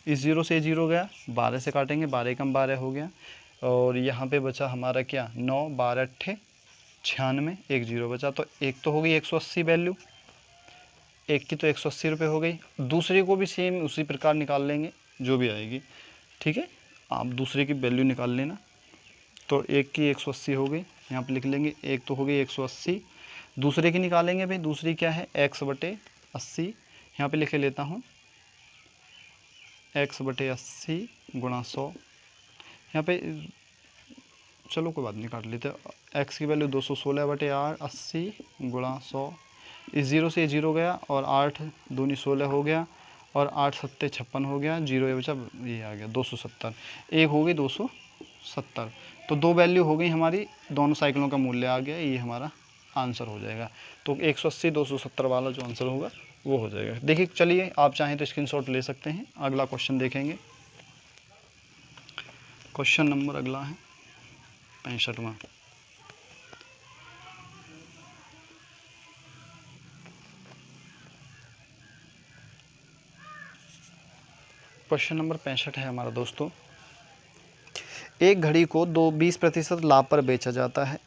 इस 0 से 0 गया, 12 से काटेंगे, 12 कम 12 हो गया, और यहाँ पे बचा हमारा क्या, 9 12 8 96, एक 0 बचा। तो एक तो हो गई 180 वैल्यू, एक की तो 180 रुपये हो गई, दूसरे को भी सेम उसी प्रकार निकाल लेंगे जो भी आएगी, ठीक है। आप दूसरे की वैल्यू निकाल लेना, तो एक की 180 हो गई, यहाँ पे लिख लेंगे, एक तो हो गई 180, दूसरे की निकालेंगे भाई, दूसरी क्या है x/80, यहाँ पे लिखे लेता हूँ x/80 गुणा 100, यहाँ पे चलो कोई बात नहीं काट लेते, x की वैल्यू 216/80 गुणा 100, इस 0 से 0 गया, और 8 दूनी 16 हो गया, और 8 7 56 हो गया, 0 ये बचा, ये आ गया 270, एक हो गई 270। तो दो वैल्यू हो गई हमारी, दोनों साइकिलों का मूल्य आ गया, ये हमारा आंसर हो जाएगा। तो 180 270 वाला जो आंसर होगा वो हो जाएगा। देखिए चलिए, आप चाहें तो स्क्रीनशॉट ले सकते हैं। अगला क्वेश्चन देखेंगे, क्वेश्चन नंबर अगला है 65वां। क्वेश्चन नंबर 65 है हमारा दोस्तों, एक घड़ी को 20% लाभ पर बेचा जाता है,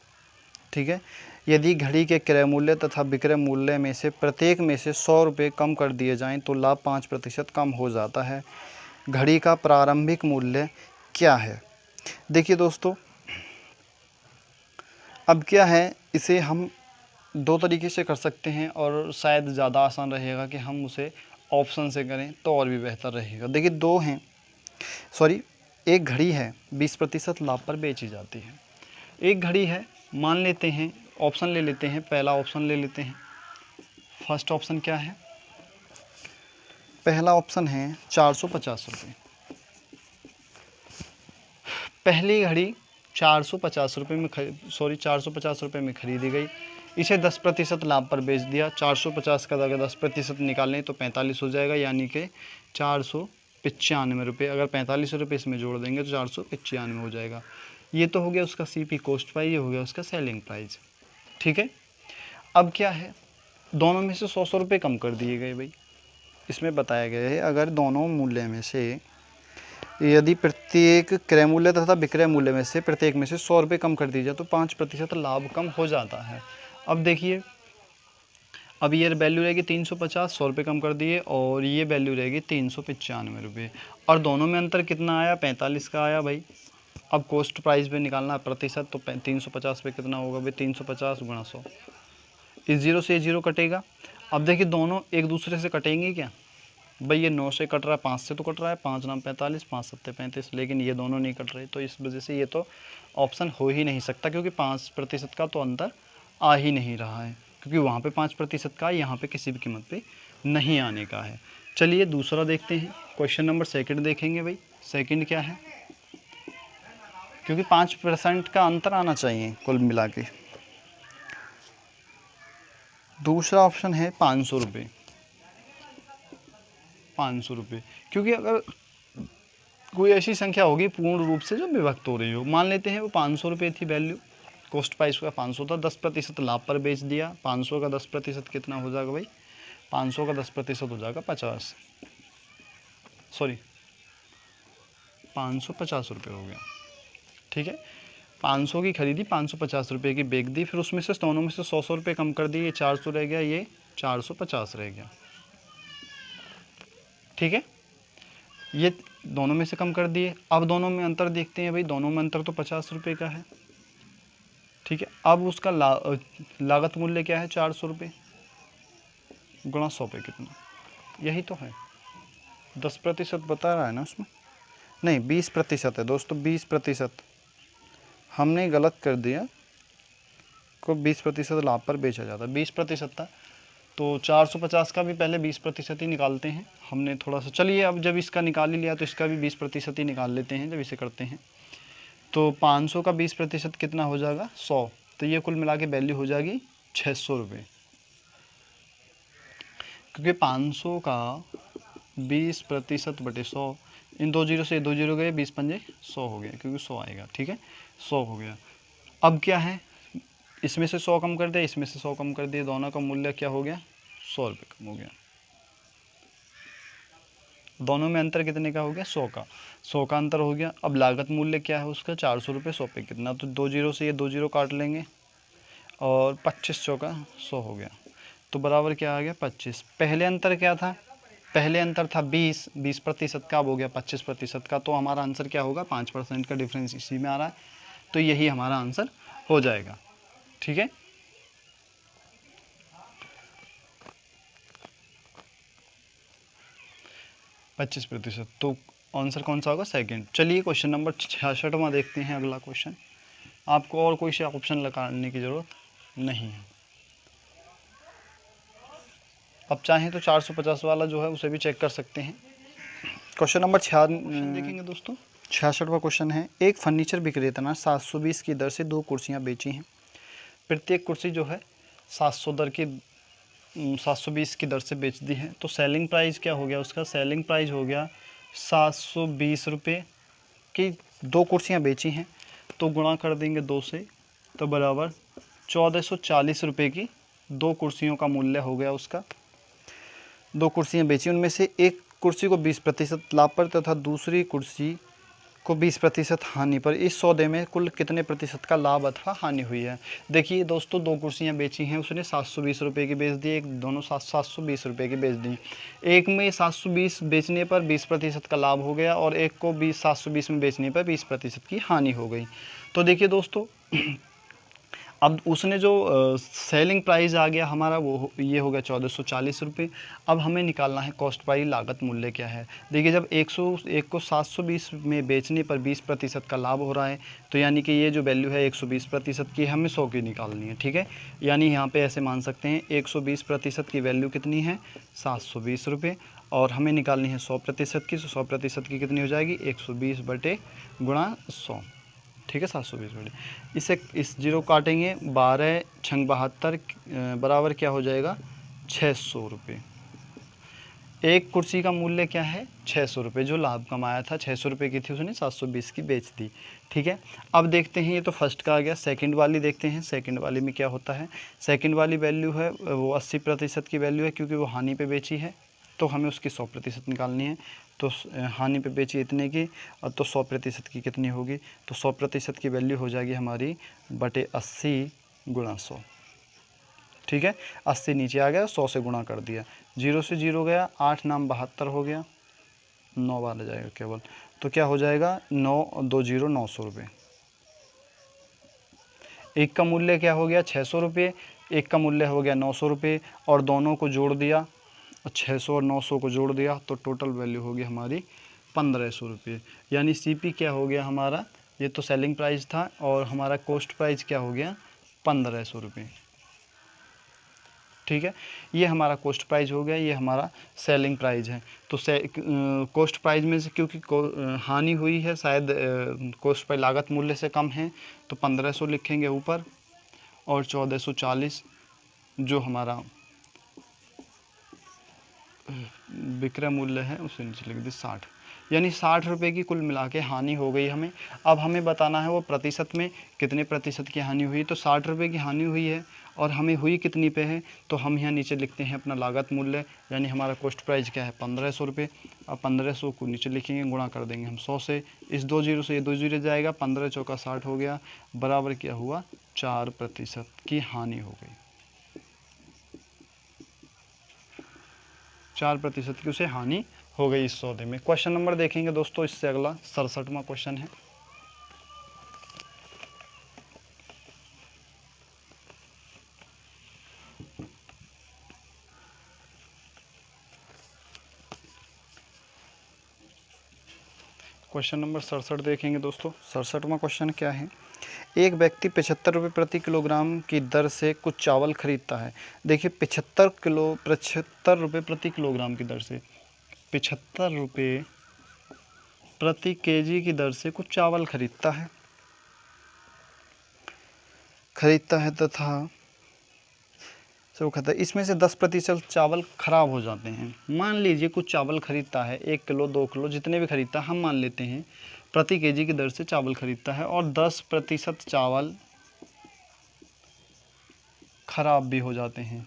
ठीक है। यदि घड़ी के क्रय मूल्य तथा विक्रय मूल्य में से प्रत्येक में से 100 रुपये कम कर दिए जाएं तो लाभ 5% कम हो जाता है। घड़ी का प्रारंभिक मूल्य क्या है। देखिए दोस्तों, अब क्या है, इसे हम दो तरीके से कर सकते हैं, और शायद ज़्यादा आसान रहेगा कि हम उसे ऑप्शन से करें तो और भी बेहतर रहेगा। देखिए दो हैं, सॉरी, एक घड़ी है 20% लाभ पर बेची जाती है। एक घड़ी है, मान लेते हैं, ऑप्शन ले लेते हैं, पहला ऑप्शन ले लेते हैं। फर्स्ट ऑप्शन क्या है, पहला ऑप्शन है 450 रुपये। पहली घड़ी 450 रुपये में 450 रुपये में खरीदी गई, इसे 10% लाभ पर बेच दिया। 450 का अगर 10% निकालें तो 45 हो जाएगा, यानी कि 495 रुपये। अगर 45 रुपये इसमें जोड़ देंगे तो 495 हो जाएगा। ये तो हो गया उसका सीपी कॉस्ट प्राइस, ये हो गया उसका सेलिंग प्राइस, ठीक है। अब क्या है, दोनों में से 100 रुपये कम कर दिए गए भाई। इसमें बताया गया है, अगर दोनों मूल्य में से यदि प्रत्येक क्रय मूल्य तथा विक्रय मूल्य में से प्रत्येक में से 100 रुपये कम कर दिया जाए तो 5% लाभ कम हो जाता है। अब देखिए, अब ये वैल्यू रहेगी 350, 100 रुपये कम कर दिए, और ये वैल्यू रहेगी 395 रुपये, और दोनों में अंतर कितना आया, 45 का आया भाई। अब कॉस्ट प्राइस पे निकालना प्रतिशत, तो 350 पे कितना होगा भाई, 350 गुणा 100, इस 0 से 0 कटेगा। अब देखिए दोनों एक दूसरे से कटेंगे क्या भाई, ये 9 से कट रहा है, 5 से तो कट रहा है, 5 9 45, 5 7 35, लेकिन ये दोनों नहीं कट रहे, तो इस वजह से ये तो ऑप्शन हो ही नहीं सकता, क्योंकि 5% का तो अंतर आ ही नहीं रहा है, क्योंकि वहाँ पे 5% का, यहाँ पे किसी भी कीमत पे नहीं आने का है। चलिए दूसरा देखते हैं, क्वेश्चन नंबर सेकंड देखेंगे भाई। सेकंड क्या है, क्योंकि 5% का अंतर आना चाहिए कुल मिला के। दूसरा ऑप्शन है 500 रुपये, 500 रुपये, क्योंकि अगर कोई ऐसी संख्या होगी पूर्ण रूप से जो विभक्त हो रही हो, मान लेते हैं वो 500 रुपये थी वैल्यू, कॉस्ट प्राइस का 500 था, 10% लाभ पर बेच दिया। 500 का 10% कितना हो जाएगा भाई, 500 का 10% हो जाएगा 50, सॉरी 550 रुपये हो गया, ठीक है। 500 की खरीदी, 550 रुपये की बेच दी, फिर उसमें से दोनों में से 100 रुपये कम कर दिए, ये 400 रह गया, ये 450 रह गया, ठीक है। ये दोनों में से कम कर दिए। अब दोनों में अंतर देखते हैं भाई, दोनों में अंतर तो 50 रुपये का है, ठीक है। अब उसका लागत मूल्य क्या है, 400 रुपये गुणा 100 पे कितना, यही तो है। 10% बता रहा है ना उसमें, नहीं 20% है दोस्तों, 20% हमने गलत कर दिया, को 20% लाभ पर बेचा जाता है, 20% था। तो 450 का भी पहले 20% ही निकालते हैं हमने थोड़ा सा। चलिए अब जब इसका निकाल ही लिया तो इसका भी 20% ही निकाल लेते हैं जब इसे करते हैं। तो 500 का 20% कितना हो जाएगा, 100। तो ये कुल मिला के वैल्यू हो जाएगी 600 रुपये, क्योंकि 500 का 20% बटे 100, इन 2 जीरो से 2 जीरो गए, 20 पंजे 100 हो गया, क्योंकि 100 आएगा। ठीक है, 100 हो गया। अब क्या है, इसमें से 100 कम कर दिया, इसमें से 100 कम कर दिया, दोनों का मूल्य क्या हो गया, 100 रुपये कम हो गया। दोनों में अंतर कितने का हो गया, 100 का अंतर हो गया। अब लागत मूल्य क्या है उसका, 400 रुपये, 100 पे कितना, तो 2 जीरो से ये 2 जीरो काट लेंगे और 25 चौका 100 हो गया, तो बराबर क्या आ गया, 25। पहले अंतर क्या था, पहले अंतर था 20% का, अब हो गया 25% का। तो हमारा आंसर क्या होगा, 5% का डिफरेंस इसी में आ रहा है, तो यही हमारा आंसर हो जाएगा। ठीक है, पच्चीस प्रतिशत, तो आंसर कौन सा होगा, सेकंड। चलिए क्वेश्चन नंबर 66वां देखते हैं, अगला क्वेश्चन। आपको और कोई से ऑप्शन लगाने की ज़रूरत नहीं है। अब चाहें तो 450 वाला जो है उसे भी चेक कर सकते हैं। क्वेश्चन नंबर 66 देखेंगे दोस्तों। 66वां क्वेश्चन है, एक फर्नीचर विक्रेता ने 720 की दर से 2 कुर्सियां बेची हैं। प्रत्येक कुर्सी जो है 720 की दर से बेच दी है। तो सेलिंग प्राइस क्या हो गया उसका, सेलिंग प्राइस हो गया 720 रुपये की 2 कुर्सियाँ बेची हैं, तो गुणा कर देंगे 2 से, तो बराबर 1440 रुपये की 2 कुर्सियों का मूल्य हो गया उसका। 2 कुर्सियाँ बेची, उनमें से एक कुर्सी को 20% लाभ पर तथा दूसरी कुर्सी को 20% हानि पर। इस सौदे में कुल कितने प्रतिशत का लाभ अथवा हानि हुई है। देखिए दोस्तों, 2 कुर्सियाँ बेची हैं उसने, 720 रुपये की बेच दी, एक दोनों 720 रुपये की बेच दी। एक में 720 बेचने पर 20% का लाभ हो गया और एक को 720 में बेचने पर 20% की हानि हो गई। तो देखिए दोस्तों, अब उसने जो सेलिंग प्राइस आ गया हमारा, वो ये हो गया 1440 रुपये। अब हमें निकालना है कॉस्ट प्राइस, लागत मूल्य क्या है। देखिए, जब 101 को 720 में बेचने पर 20% का लाभ हो रहा है, तो यानी कि ये जो वैल्यू है 120% की, हमें 100 की निकालनी है। ठीक है, यानी यहाँ पे ऐसे मान सकते हैं 120% की वैल्यू कितनी है, 720 रुपये, और हमें निकालनी है 100% की। तो 100% की कितनी हो जाएगी, 120 बटे गुणा 100। ठीक है, 720 बटे, इसे इस जीरो काटेंगे, 12 छंग 72 बराबर क्या हो जाएगा, 600 रुपये। एक कुर्सी का मूल्य क्या है, 600 रुपये, जो लाभ कमाया था 600 रुपये की थी उसने, 720 की बेच दी। ठीक है, अब देखते हैं, ये तो फर्स्ट का आ गया। सेकंड वाली देखते हैं, सेकंड वाली में क्या होता है। सेकंड वाली वैल्यू है वो 80% की वैल्यू है, क्योंकि वो हानि पे बेची है, तो हमें उसकी 100% निकालनी है। तो हानि पे बेची इतने की, तो 100% की कितनी होगी, तो 100% की वैल्यू हो जाएगी हमारी बटे 80 गुणा 100। ठीक है, 80 नीचे आ गया, 100 से गुणा कर दिया, 0 से 0 गया, 8 नाम 72 हो गया, 9 बार आ जाएगा केवल, तो क्या हो जाएगा, 920 रुपये। एक का मूल्य क्या हो गया, 600 रुपये, एक का मूल्य हो गया 900 रुपये, और दोनों को जोड़ दिया, 600 और 900 को जोड़ दिया, तो टोटल वैल्यू होगी हमारी 1500 रुपये। यानी सीपी क्या हो गया हमारा, ये तो सेलिंग प्राइस था, और हमारा कॉस्ट प्राइस क्या हो गया, 1500 रुपये। ठीक है, ये हमारा कॉस्ट प्राइस हो गया, ये हमारा सेलिंग प्राइस है। तो कॉस्ट प्राइस में से क्योंकि हानि हुई है, शायद कॉस्ट प्राइस लागत मूल्य से कम है, तो 1500 लिखेंगे ऊपर, और 1440 जो हमारा विक्रय मूल्य है उसे नीचे लिख दी 60, यानी 60 रुपये की कुल मिला के हानि हो गई हमें। अब हमें बताना है वो प्रतिशत में कितने प्रतिशत की हानि हुई। तो 60 रुपये की हानि हुई है, और हमें हुई कितनी पे है, तो हम यहाँ नीचे लिखते हैं अपना लागत मूल्य, यानी हमारा कॉस्ट प्राइस क्या है, 1500 रुपये। अब 1500 को नीचे लिखेंगे, गुणा कर देंगे हम 100 से, इस 2 जीरो से ये 2 जीरो जाएगा, 15 चौका 60 हो गया, बराबर क्या हुआ, 4% की हानि हो गई, 4% की उसे हानि हो गई इस सौदे में। क्वेश्चन नंबर देखेंगे दोस्तों, इससे अगला 67वां क्वेश्चन है। क्वेश्चन नंबर 67 देखेंगे दोस्तों। 67वां क्वेश्चन क्या है, एक व्यक्ति 75 रुपये प्रति किलोग्राम की दर से कुछ चावल खरीदता है। देखिए 75 रुपये प्रति किलोग्राम की दर से, 75 रुपये प्रति केजी की दर से कुछ चावल खरीदता है तथा वो कहता है इसमें से 10% चावल खराब हो जाते हैं। मान लीजिए कुछ चावल खरीदता है, 1 किलो 2 किलो जितने भी खरीदता है, हम मान लेते हैं प्रति केजी की दर से चावल खरीदता है और 10% चावल खराब भी हो जाते हैं,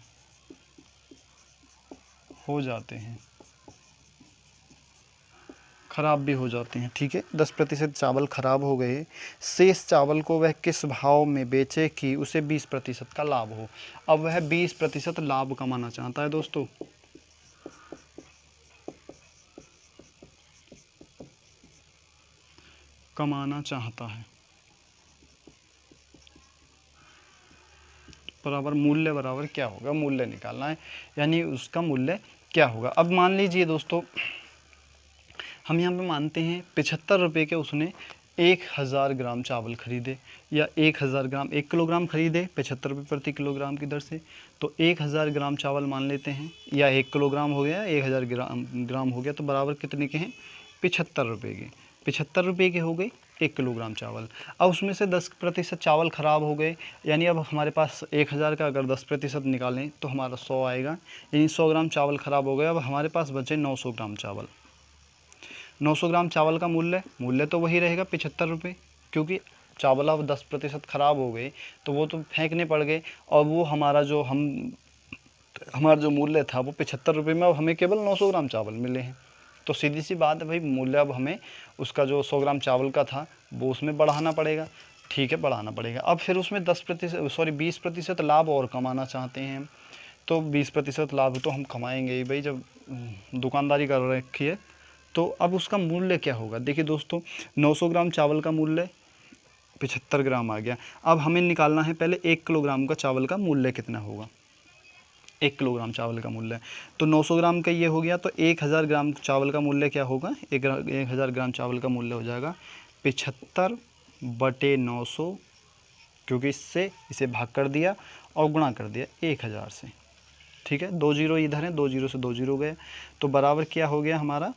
खराब भी हो जाते हैं। ठीक है, 10% चावल खराब हो गए, शेष चावल को वह किस भाव में बेचे कि उसे 20% का लाभ हो। अब वह 20% लाभ कमाना चाहता है दोस्तों। बराबर मूल्य बराबर क्या होगा, मूल्य निकालना है, यानी उसका मूल्य क्या होगा। अब मान लीजिए दोस्तों, हम यहाँ पे मानते हैं 75 रुपये के उसने 1000 ग्राम चावल खरीदे, या 1000 ग्राम 1 किलोग्राम खरीदे 75 रुपये प्रति किलोग्राम की दर से, तो 1000 ग्राम चावल मान लेते हैं, या 1 किलोग्राम हो गया, 1000 ग्राम हो गया, तो बराबर कितने के हैं, 75 रुपये के। 75 रुपये के हो गए 1 किलोग्राम चावल। अब उसमें से 10% चावल ख़राब हो गए, यानी अब हमारे पास 1000 का अगर 10% निकालें तो हमारा 100 आएगा, यानी 100 ग्राम चावल ख़राब हो गया। अब हमारे पास बचे 900 ग्राम चावल। 900 ग्राम चावल का मूल्य तो वही रहेगा 75 रुपये, क्योंकि चावल अब 10% ख़राब हो गए तो वो तो फेंकने पड़ गए, और वो हमारा जो मूल्य था वो 75 रुपये में अब हमें केवल 900 ग्राम चावल मिले हैं। तो सीधी सी बात है भाई, मूल्य अब हमें उसका जो 100 ग्राम चावल का था वो उसमें बढ़ाना पड़ेगा। ठीक है, बढ़ाना पड़ेगा। अब फिर उसमें 20% लाभ और कमाना चाहते हैं, तो 20% लाभ तो हम कमाएंगे ही भाई, जब दुकानदारी कर रखी है। तो अब उसका मूल्य क्या होगा, देखिए दोस्तों, 900 ग्राम चावल का मूल्य 75 ग्राम आ गया। अब हमें निकालना है पहले 1 किलोग्राम का चावल का मूल्य कितना होगा, 1 किलोग्राम चावल का मूल्य। तो 900 ग्राम का ये हो गया, तो 1000 ग्राम चावल का मूल्य क्या होगा, 1000 ग्राम चावल का मूल्य हो जाएगा 75/900, क्योंकि इसे भाग कर दिया और गुणा कर दिया 1000 से। ठीक है, 2 जीरो इधर है, 2 जीरो से 2 जीरो गए, तो बराबर क्या हो गया हमारा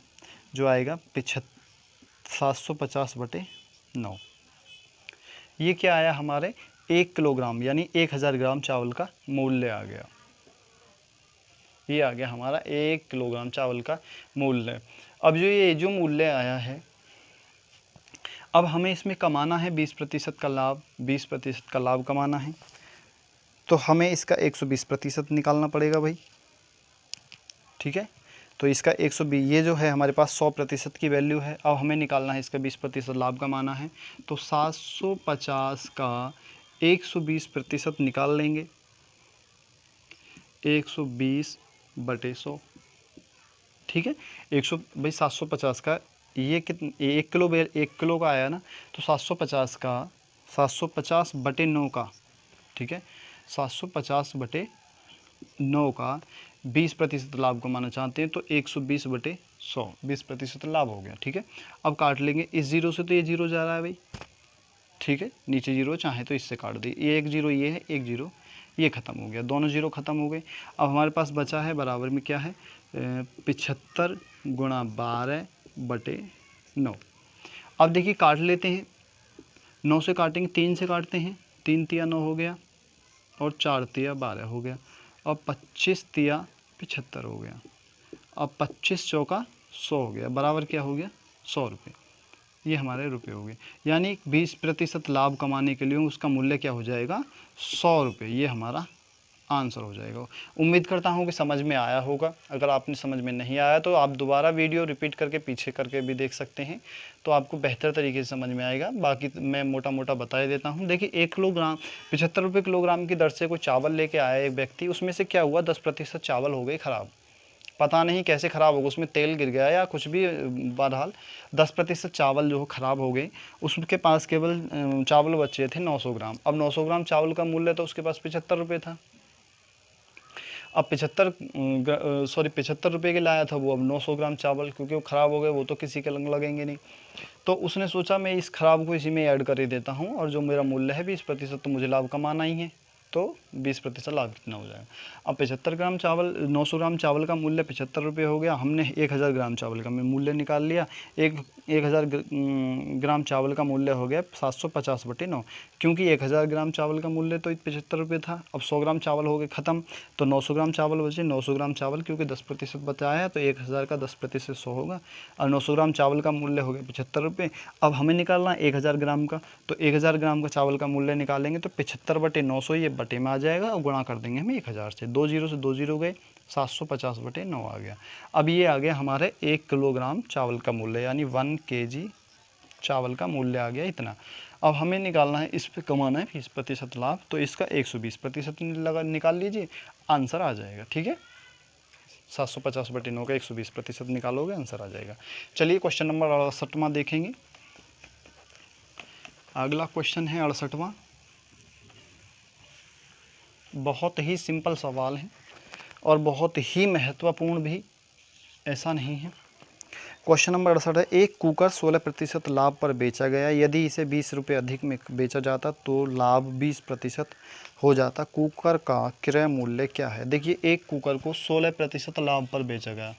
जो आएगा 750/9। ये क्या आया हमारे 1 किलोग्राम यानी 1000 ग्राम चावल का मूल्य आ गया। ये आ गया हमारा 1 किलोग्राम चावल का मूल्य। अब जो मूल्य आया है, अब हमें इसमें कमाना है 20% का लाभ, 20% का लाभ कमाना है, तो हमें इसका 120% निकालना पड़ेगा भाई। ठीक है, तो इसका 120, ये जो है हमारे पास 100% की वैल्यू है। अब हमें निकालना है इसका 20% लाभ कमाना है, तो 750 का 120% निकाल लेंगे, 120/100। ठीक है, 750 का ये 1 किलो का आया ना, तो 750 का 750/9 का, ठीक है, 750/9 का 20% लाभ कमाना चाहते हैं, तो 120/100 20% लाभ हो गया। ठीक है, अब काट लेंगे इस जीरो से, तो ये जीरो जा रहा है भाई। ठीक है, नीचे जीरो चाहे तो इससे काट दी, ये 1 जीरो ये है, 1 जीरो ये ख़त्म हो गया, दोनों जीरो ख़त्म हो गए। अब हमारे पास बचा है बराबर में क्या है, 75 × 12/9। अब देखिए काट लेते हैं, 9 से काटेंगे, 3 से काटते हैं, 3 तिया 9 हो गया और 4 तिया 12 हो गया, और 25 तिया 75 हो गया, अब 25 चौका 100 हो गया, बराबर क्या हो गया 100 रुपये। ये हमारे रुपये हो गए, यानी 20% लाभ कमाने के लिए उसका मूल्य क्या हो जाएगा 100 रुपये। ये हमारा आंसर हो जाएगा। उम्मीद करता हूँ कि समझ में आया होगा। अगर आपने समझ में नहीं आया तो आप दोबारा वीडियो रिपीट करके पीछे करके भी देख सकते हैं, तो आपको बेहतर तरीके से समझ में आएगा। बाकी मैं मोटा मोटा बता देता हूँ। देखिए 1 किलोग्राम 75 रुपये किलोग्राम की दर से कोई चावल लेके आया एक व्यक्ति, उसमें से क्या हुआ 10% चावल हो गए ख़राब। पता नहीं कैसे ख़राब होगा, उसमें तेल गिर गया या कुछ भी, बहरहाल 10% चावल जो ख़राब हो गए। उसके पास केवल चावल बचे थे 900 ग्राम। अब 900 ग्राम चावल का मूल्य तो उसके पास 75 रुपये था। अब 75 रुपये के लाया था वो, अब 900 ग्राम चावल, क्योंकि वो ख़राब हो गए, वो तो किसी के लगेंगे नहीं। तो उसने सोचा मैं इस ख़राब को इसी में ऐड कर ही देता हूँ, और जो मेरा मूल्य है 20%, तो मुझे लाभ कमाना ही है, तो 20% लाभ कितना हो जाएगा। अब 75 ग्राम चावल, 900 ग्राम चावल का मूल्य 75 रुपये हो गया। हमने 1000 ग्राम चावल का मूल्य निकाल लिया। 1000 ग्राम चावल का मूल्य हो गया 750/9, क्योंकि 1000 ग्राम चावल का मूल्य तो 75 रुपये था। अब 100 ग्राम चावल हो गए ख़त्म, तो 900 ग्राम चावल बचे। 900 ग्राम चावल क्योंकि 10% बचाया है, तो 1000 का 10% 100 होगा, और 900 ग्राम चावल का मूल्य हो गया 75 रुपये। अब हमें निकालना है 1000 ग्राम का, तो 1000 ग्राम का चावल का मूल्य निकालेंगे तो 75/900 ये बटे में आ जाएगा, और गुणा कर देंगे हम 1000 से। 2 जीरो से 2 जीरो गए, 750/9 आ गया। अब ये आ गया हमारे 1 किलोग्राम चावल का मूल्य, यानी 1 kg चावल का मूल्य आ गया इतना। अब हमें निकालना है, इस पे कमाना है 20% लाभ, तो इसका 120% लगा निकाल लीजिए, आंसर आ जाएगा। ठीक है, 750/9 का 120% निकालोगे, आंसर आ जाएगा। चलिए क्वेश्चन नंबर 68वां देखेंगे। अगला क्वेश्चन है 68वां। बहुत ही सिंपल सवाल है और बहुत ही महत्वपूर्ण भी, ऐसा नहीं है। क्वेश्चन नंबर 68 है, एक कुकर 16% लाभ पर बेचा गया। यदि इसे 20 रुपये अधिक में बेचा जाता तो लाभ 20% हो जाता। कुकर का क्रय मूल्य क्या है? देखिए, एक कुकर को 16% लाभ पर बेचा गया।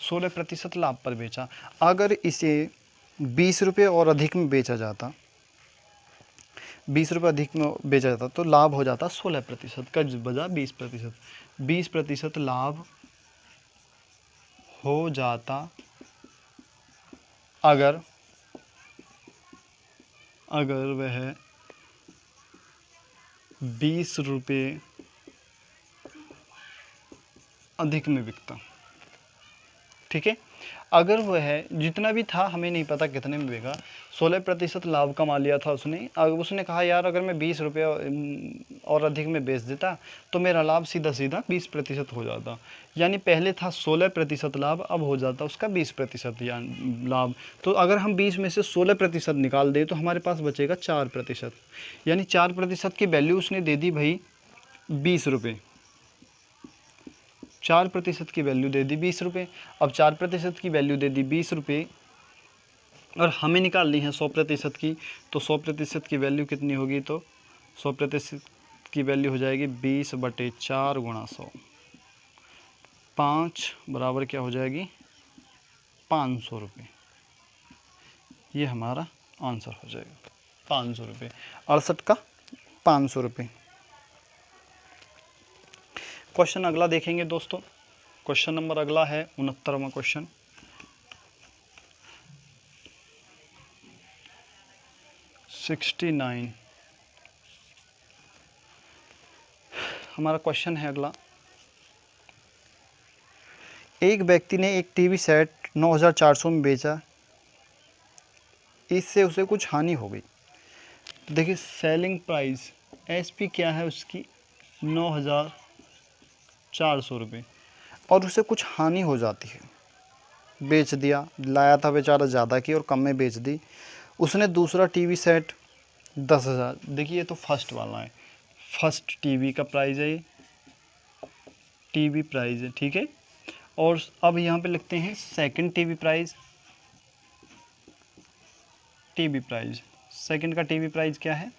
सोलह प्रतिशत लाभ पर बेचा। अगर इसे 20 रुपये और अधिक में बेचा जाता, 20 रुपये अधिक में बेचा जाता तो लाभ हो जाता 16% का बजाय 20%। 20% लाभ हो जाता अगर वह 20 रुपये अधिक में बिकता। ठीक है, अगर वह जितना भी था, हमें नहीं पता कितने में बिका, 16% लाभ कमा लिया था उसने। अगर उसने कहा यार अगर मैं 20 रुपये और अधिक में बेच देता तो मेरा लाभ सीधा सीधा 20% हो जाता। यानी पहले था 16% लाभ, अब हो जाता उसका 20% लाभ। तो अगर हम 20 में से 16% निकाल दें तो हमारे पास बचेगा 4%। यानी 4% की वैल्यू उसने दे दी भाई 20 रुपये। 4% की वैल्यू दे दी 20 रुपये। अब 4% की वैल्यू दे दी 20 रुपये, और हमें निकालनी है 100% की, तो 100% की वैल्यू कितनी होगी? तो 100% की वैल्यू हो जाएगी 20/4 गुणा 100। 5 बराबर क्या हो जाएगी? 500 रुपये। ये हमारा आंसर हो जाएगा 500 रुपये। 68 का 500 रुपये। क्वेश्चन अगला देखेंगे दोस्तों। क्वेश्चन नंबर अगला है 69वां क्वेश्चन। हमारा क्वेश्चन है अगला, एक व्यक्ति ने एक टीवी सेट 9400 में बेचा, इससे उसे कुछ हानि हो गई। देखिए, सेलिंग प्राइस एसपी क्या है उसकी? 9400 रुपये, और उसे कुछ हानि हो जाती है। बेच दिया, लाया था बेचारा ज़्यादा की और कम में बेच दी। उसने दूसरा टीवी सेट 10,000, देखिए ये तो फर्स्ट वाला है, फर्स्ट टीवी का प्राइस है, ये टीवी प्राइस है। ठीक है, और अब यहाँ पे लिखते हैं second TV price. TV price, second का टीवी प्राइस क्या है?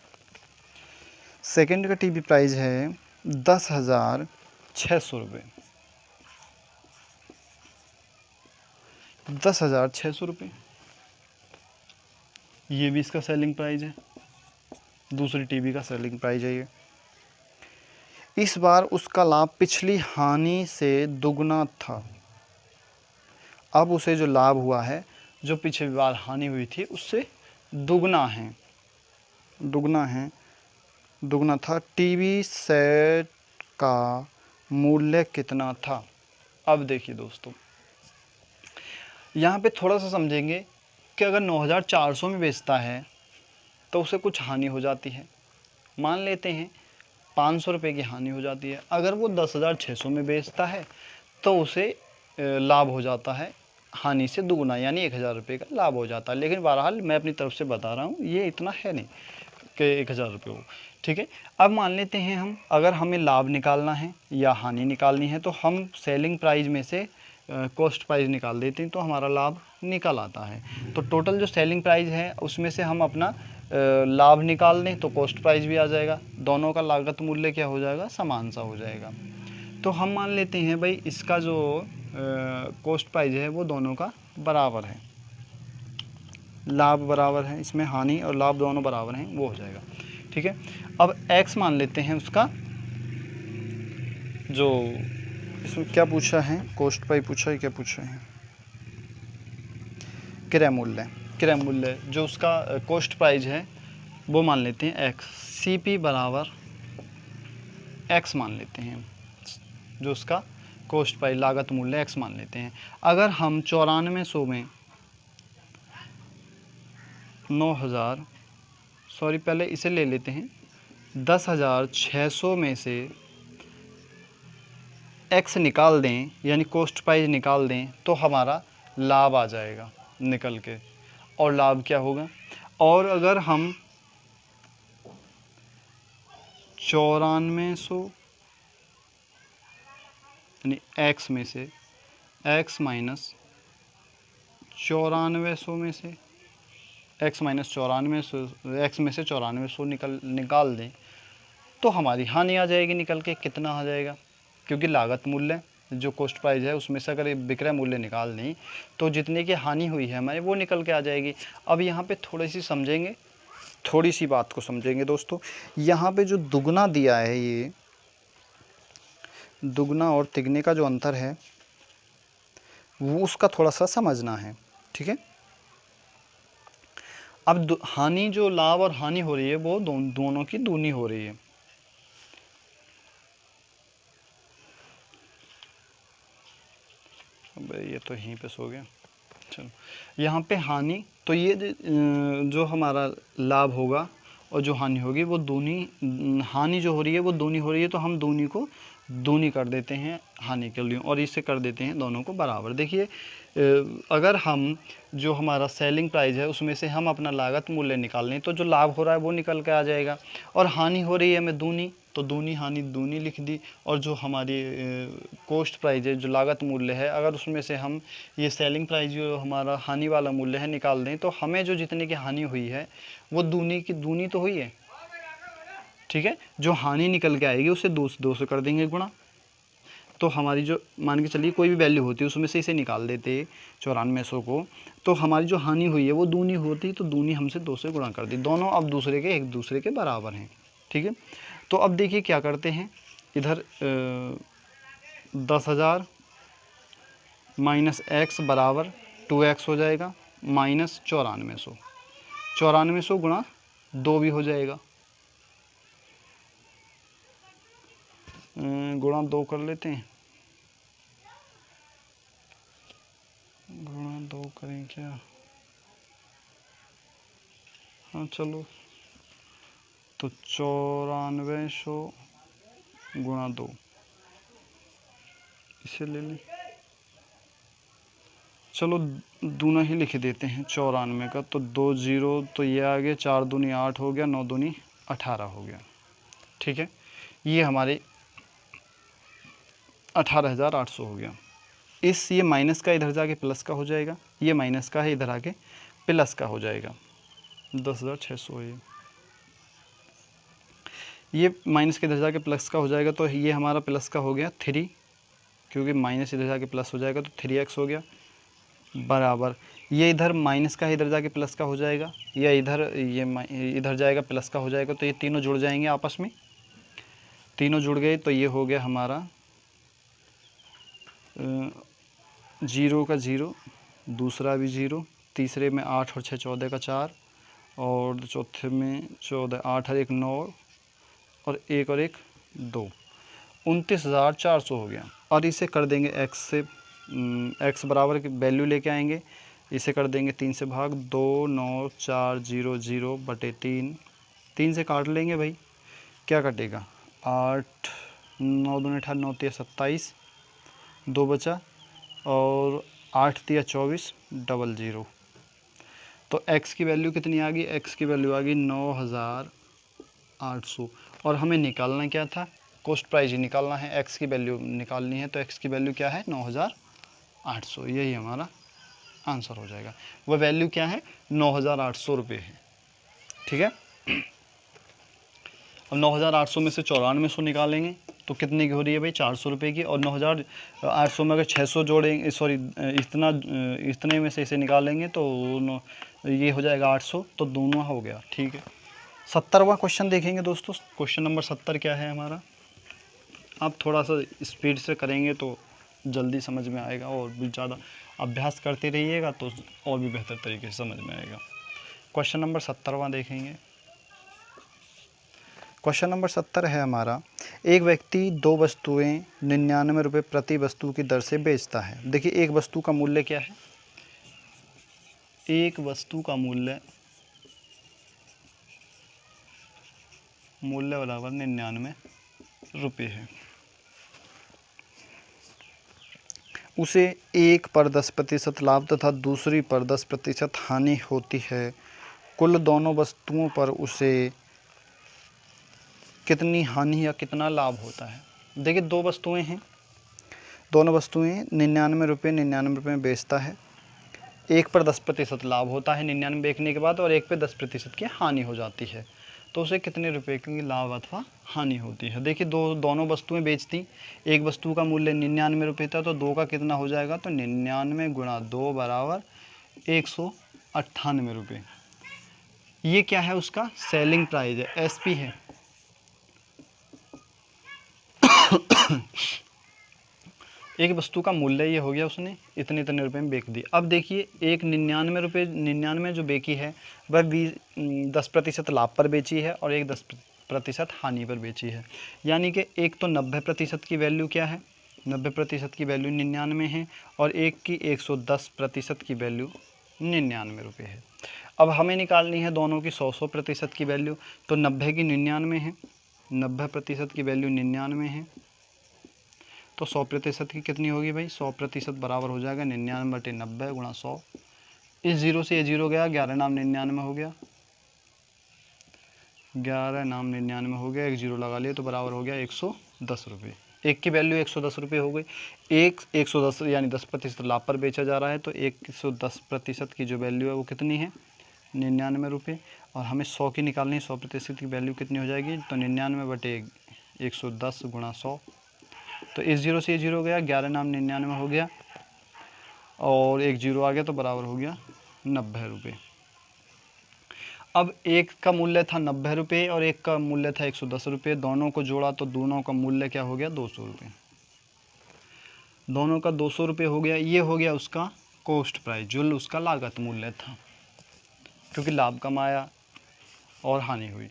सेकंड का टीवी प्राइस है 10,600 रुपये। 10,600 रुपये, ये भी इसका सेलिंग प्राइस है, दूसरी टीवी का सेलिंग प्राइस है ये। इस बार उसका लाभ पिछली हानि से दुगना था। अब उसे जो लाभ हुआ है, जो पिछली बार हानि हुई थी उससे दुगना है, दुगना था। टीवी सेट का मूल्य कितना था? अब देखिए दोस्तों, यहाँ पे थोड़ा सा समझेंगे कि अगर 9400 में बेचता है तो उसे कुछ हानि हो जाती है। मान लेते हैं 500 रुपये की हानि हो जाती है। अगर वो 10,600 में बेचता है तो उसे लाभ हो जाता है हानि से दुगुना, यानी 1000 रुपये का लाभ हो जाता है। लेकिन बहरहाल मैं अपनी तरफ से बता रहा हूँ, ये इतना है नहीं उसके 1000 रुपये हो। ठीक है, अब मान लेते हैं हम, अगर हमें लाभ निकालना है या हानि निकालनी है तो हम सेलिंग प्राइस में से कॉस्ट प्राइस निकाल देते हैं तो हमारा लाभ निकल आता है। तो टोटल जो सेलिंग प्राइस है उसमें से हम अपना लाभ निकाल दें तो कॉस्ट प्राइस भी आ जाएगा, दोनों का लागत मूल्य क्या हो जाएगा, समान सा हो जाएगा। तो हम मान लेते हैं भाई इसका जो कॉस्ट प्राइस है वो दोनों का बराबर है, लाभ बराबर है, इसमें हानि और लाभ दोनों बराबर हैं, वो हो जाएगा। ठीक है, अब x मान लेते हैं उसका, जो इसमें क्या पूछा है, कॉस्ट प्राइस पूछा है, क्या पूछा है, क्रय मूल्य, क्रय मूल्य जो उसका कॉस्ट प्राइस है वो मान लेते हैं x, CP बराबर x मान लेते हैं, जो उसका कॉस्ट प्राइस लागत मूल्य x मान लेते हैं। अगर हम 9400 में 9000, सॉरी पहले इसे ले लेते हैं, 10,600 में से x निकाल दें यानी कॉस्ट प्राइस निकाल दें तो हमारा लाभ आ जाएगा निकल के। और लाभ क्या होगा, और अगर हम 9400 यानी x में से x माइनस 9400 में से x माइनस 9400, x में से 9400 निकाल दें तो हमारी हानि आ जाएगी निकल के। कितना आ जाएगा, क्योंकि लागत मूल्य जो कॉस्ट प्राइस है उसमें से अगर विक्रय मूल्य निकाल दें तो जितने की हानि हुई है हमारे वो निकल के आ जाएगी। अब यहाँ पे थोड़ी सी समझेंगे, थोड़ी सी बात को समझेंगे दोस्तों। यहाँ पे जो दुगना दिया है, ये दुगना और तिगने का जो अंतर है वो उसका थोड़ा सा समझना है। ठीक है, अब हानि जो लाभ और हानि हो रही है वो दोनों की दूनी हो रही है। अब ये तो यहीं पे सो गया, चलो यहाँ पे हानि, तो ये जो हमारा लाभ होगा और जो हानि होगी वो दूनी, हानि जो हो रही है वो दूनी हो रही है तो हम दूनी को दूनी कर देते हैं हानि के लिए और इससे कर देते हैं दोनों को बराबर। देखिए अगर हम जो हमारा सेलिंग प्राइस है उसमें से हम अपना लागत मूल्य निकाल लें तो जो लाभ हो रहा है वो निकल के आ जाएगा, और हानि हो रही है हमें दूनी तो दूनी हानि दूनी लिख दी, और जो हमारी कॉस्ट प्राइस है जो लागत मूल्य है अगर उसमें से हम ये सेलिंग प्राइस जो हमारा हानि वाला मूल्य है निकाल दें तो हमें जो जितने की हानि हुई है वो दूनी की दूनी तो हुई है। ठीक है, जो हानि निकल के आएगी उसे 2 से कर देंगे गुणा, तो हमारी जो मान के चलिए कोई भी वैल्यू होती है उसमें से इसे निकाल देते 9400 को, तो हमारी जो हानि हुई है वो दूनी होती तो दूनी हमसे 2 से गुणा कर दी, दोनों अब एक दूसरे के बराबर हैं। ठीक है, तो अब देखिए क्या करते हैं, इधर 10,000 माइनस x बराबर 2x हो जाएगा माइनस 9400, 9400 गुणा 2 भी हो जाएगा, गुणा 2 कर लेते हैं, गुणा 2 करें क्या, हाँ चलो, तो 9400 गुणा 2 इसे ले लें, चलो दूना ही लिख देते हैं 94 का, तो 2 0 तो ये आ गया, 4 दूनी 8 हो गया, 9 दूनी 18 हो गया। ठीक है, ये हमारे 18,800 हो गया। ये माइनस का इधर जाके प्लस का हो जाएगा, ये माइनस का है इधर आके प्लस का हो जाएगा, 10,600 है ये माइनस के इधर जाके प्लस का हो जाएगा, तो ये हमारा प्लस का हो गया 3, क्योंकि माइनस इधर जाके प्लस हो जाएगा तो 3x हो गया, बराबर ये इधर माइनस का इधर जाके प्लस का हो जाएगा, या ये इधर जाएगा प्लस का हो जाएगा, तो ये तीनों जुड़ जाएंगे आपस में, तीनों जुड़ गए तो ये हो गया हमारा 0 का 0, दूसरा भी 0, तीसरे में 8 और 6 14 का 4, और चौथे में 14, 8 और 1 9, और 1 और 1 2, 29,400 हो गया। और इसे कर देंगे x से, x बराबर की वैल्यू लेके आएंगे, इसे कर देंगे 3 से भाग, 2 9 4 0 0 बटे 3, 3 से काट लेंगे भाई, क्या कटेगा 8 9 दूनी 18 9 3 27, 2 बचा, और 8 3 24 00, तो x की वैल्यू कितनी आ गई, x की वैल्यू आ गई 9,000 800 और हमें निकालना क्या था, कॉस्ट प्राइस ही निकालना है, एक्स की वैल्यू निकालनी है, तो एक्स की वैल्यू क्या है 9800, यही हमारा आंसर हो जाएगा। वह वैल्यू क्या है 9800 रुपये है, ठीक है। अब 9800 में से 9400 निकालेंगे तो कितने की हो रही है भाई 400 रुपये की, और 9800 में अगर 600 जोड़ेंगे, सॉरी इतने में से इसे निकालेंगे तो ये हो जाएगा 800, तो दोनों हो गया, ठीक है। 70वां क्वेश्चन देखेंगे दोस्तों। क्वेश्चन नंबर 70 क्या है हमारा, आप थोड़ा सा स्पीड से करेंगे तो जल्दी समझ में आएगा, और भी ज़्यादा अभ्यास करते रहिएगा तो और भी बेहतर तरीके से समझ में आएगा। क्वेश्चन नंबर 70वां देखेंगे। क्वेश्चन नंबर 70 है हमारा, एक व्यक्ति 2 वस्तुएं 99 रुपये प्रति वस्तु की दर से बेचता है। देखिए एक वस्तु का मूल्य क्या है, एक वस्तु का मूल्य बराबर 99 रुपये है। उसे एक पर 10% लाभ तथा दूसरी पर 10% हानि होती है। कुल दोनों वस्तुओं पर उसे कितनी हानि या कितना लाभ होता है। देखिए दो वस्तुएं हैं, दोनों वस्तुएं 99 रुपये में बेचता है। एक पर 10% लाभ होता है 99 बेचने के बाद, और एक पे 10% की हानि हो जाती है, तो उसे कितने रुपए की लाभ अथवा हानि होती है। देखिए दोनों वस्तुएं बेचती, एक वस्तु का मूल्य 99 रुपये था, तो दो का कितना हो जाएगा, तो 99 गुणा 2 बराबर 198 रुपये। ये क्या है, उसका सेलिंग प्राइस है, एसपी है। एक वस्तु का मूल्य ये हो गया, उसने इतने रुपए में बेच दी। अब देखिए एक 99 जो बेची है वह 10% लाभ पर बेची है, और एक 10% हानि पर बेची है। यानी कि एक तो 90% की वैल्यू क्या है, 90% की वैल्यू 99 है, और एक की 110% की वैल्यू 99 रुपये है। अब हमें निकालनी है दोनों की 100% की वैल्यू, तो 90 की 99 है, 90% की वैल्यू 99 है, तो 100% की कितनी होगी भाई, 100% बराबर हो जाएगा 99/90 गुणा 100। इस जीरो से ये जीरो गया, 11 नाम 99 हो गया, 11 नाम 99 हो गया, एक जीरो लगा लिए तो बराबर हो गया 110 रुपये। एक की वैल्यू 110 रुपये हो गई, 110 यानी 10% लाभ पर बेचा जा रहा है, तो 110% की जो वैल्यू है वो कितनी है 99 रुपये, और हमें 100 की निकालनी है, 100% की वैल्यू कितनी हो जाएगी, तो 99/110 गुणा 100। तो इस जीरो से ये जीरो गया, 11 नाम 99 हो गया, और एक जीरो आ गया, तो बराबर हो गया 90 रुपये। अब एक का मूल्य था 90 रुपये और एक का मूल्य था 110 रुपये, दोनों को जोड़ा तो दोनों का मूल्य क्या हो गया 200 रुपये, दोनों का 200 रुपये हो गया। ये हो गया उसका कॉस्ट प्राइस, जो उसका लागत मूल्य था, क्योंकि लाभ कमाया और हानि हुई।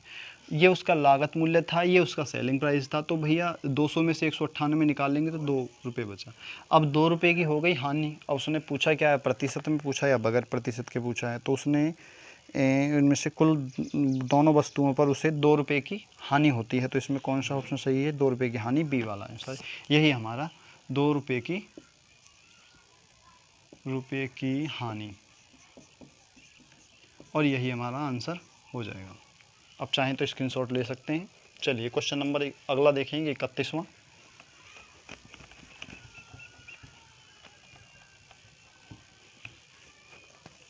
ये उसका लागत मूल्य था, ये उसका सेलिंग प्राइस था। तो भैया 200 में से 198 निकालेंगे तो 2 रुपये बचा। अब 2 रुपये की हो गई हानि, और उसने पूछा क्या है, प्रतिशत में पूछा या बगैर प्रतिशत के पूछा है, तो उसने इनमें से कुल दोनों वस्तुओं पर उसे 2 रुपये की हानि होती है। तो इसमें कौन सा ऑप्शन सही है, 2 रुपये की हानि, बी वाला आंसर। यही हमारा 2 रुपये की हानि, और यही हमारा आंसर हो जाएगा। अब चाहें तो स्क्रीनशॉट ले सकते हैं। चलिए क्वेश्चन नंबर अगला देखेंगे, 31वां।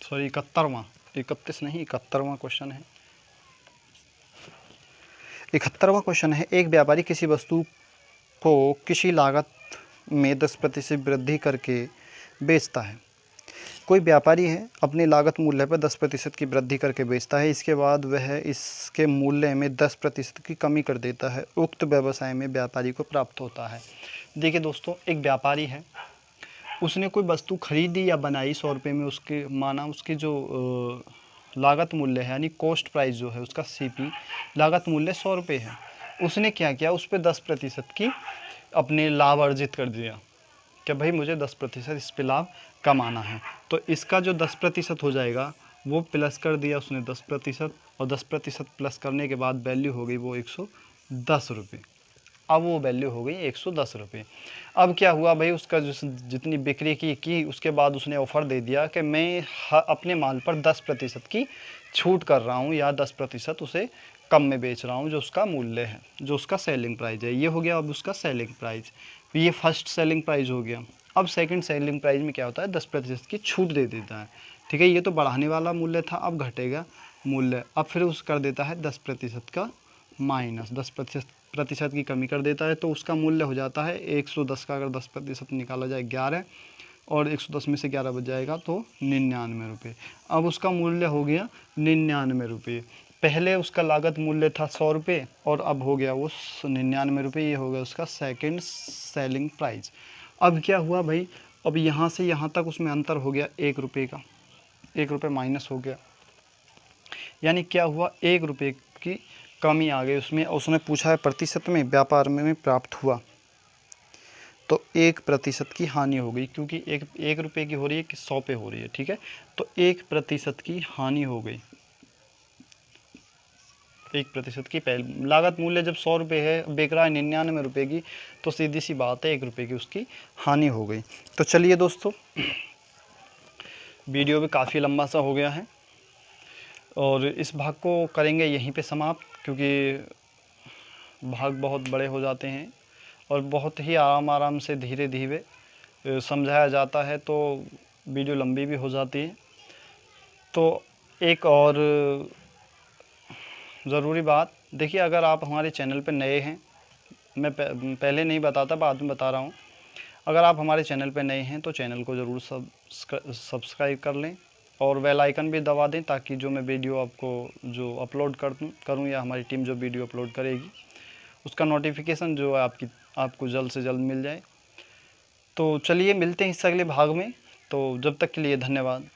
सॉरी 71वां, 31 नहीं 71वां क्वेश्चन है। 71वां क्वेश्चन है, एक व्यापारी किसी वस्तु को किसी लागत में 10% वृद्धि करके बेचता है। कोई व्यापारी है, अपनी लागत मूल्य पर 10% की वृद्धि करके बेचता है, इसके बाद वह इसके मूल्य में 10% की कमी कर देता है। उक्त व्यवसाय में व्यापारी को प्राप्त होता है। देखिए दोस्तों, एक व्यापारी है, उसने कोई वस्तु खरीदी या बनाई 100 रुपये में, उसके माना उसकी जो लागत मूल्य है, यानी कॉस्ट प्राइस जो है उसका सीपी लागत मूल्य 100 रुपये है। उसने क्या किया, उस पर 10% की अपने लाभ अर्जित कर दिया कि भाई मुझे 10% इस पे लाभ कमाना है। तो इसका जो 10% हो जाएगा वो प्लस कर दिया उसने 10%, और 10% प्लस करने के बाद वैल्यू हो गई वो 110 रुपये। अब वो वैल्यू हो गई 110 रुपये। अब क्या हुआ भाई, उसका जो जितनी बिक्री की उसके बाद उसने ऑफ़र दे दिया कि मैं अपने माल पर 10% की छूट कर रहा हूँ, या 10% उसे कम में बेच रहा हूँ जो उसका मूल्य है, जो उसका सेलिंग प्राइस है। ये हो गया अब उसका सेलिंग प्राइस, ये फर्स्ट सेलिंग प्राइस हो गया। अब सेकंड सेलिंग प्राइस में क्या होता है, 10% की छूट दे देता है, ठीक है। ये तो बढ़ाने वाला मूल्य था, अब घटेगा मूल्य। अब फिर उस कर देता है 10% का माइनस, 10% की कमी कर देता है, तो उसका मूल्य हो जाता है 110 का अगर 10% निकाला जाए 11, और 110 में से 11 बच जाएगा तो 99 रुपये। अब उसका मूल्य हो गया 99 रुपये। पहले उसका लागत मूल्य था 100 रुपये और अब हो गया वो 99 रुपये। ये हो गया उसका सेकंड सेलिंग प्राइस। अब क्या हुआ भाई, अब यहाँ से यहाँ तक उसमें अंतर हो गया 1 रुपये का, 1 रुपये माइनस हो गया, यानी क्या हुआ, 1 रुपये की कमी आ गई उसमें। उसने पूछा है प्रतिशत में, व्यापार में प्राप्त हुआ, तो 1% की हानि हो गई, क्योंकि एक रुपये की हो रही है कि 100 पे हो रही है, ठीक है। तो 1% की हानि हो गई, 1% की। पहले लागत मूल्य जब 100 रुपये है, बेच रहा है 99 रुपये की, तो सीधी सी बात है 1 रुपये की उसकी हानि हो गई। तो चलिए दोस्तों, वीडियो भी काफ़ी लंबा सा हो गया है और इस भाग को करेंगे यहीं पे समाप्त, क्योंकि भाग बहुत बड़े हो जाते हैं और बहुत ही आराम से धीरे धीरे समझाया जाता है, तो वीडियो लंबी भी हो जाती है। तो एक और ज़रूरी बात, देखिए अगर आप हमारे चैनल पर नए हैं, मैं पहले नहीं बताता, बाद में बता रहा हूँ, अगर आप हमारे चैनल पर नए हैं तो चैनल को ज़रूर सब्सक्राइब कर लें और बेल आइकन भी दबा दें, ताकि जो मैं वीडियो आपको जो अपलोड करूँ या हमारी टीम जो वीडियो अपलोड करेगी उसका नोटिफिकेशन जो है आपको जल्द से जल्द मिल जाए। तो चलिए मिलते हैं इस अगले भाग में, तो जब तक के लिए धन्यवाद।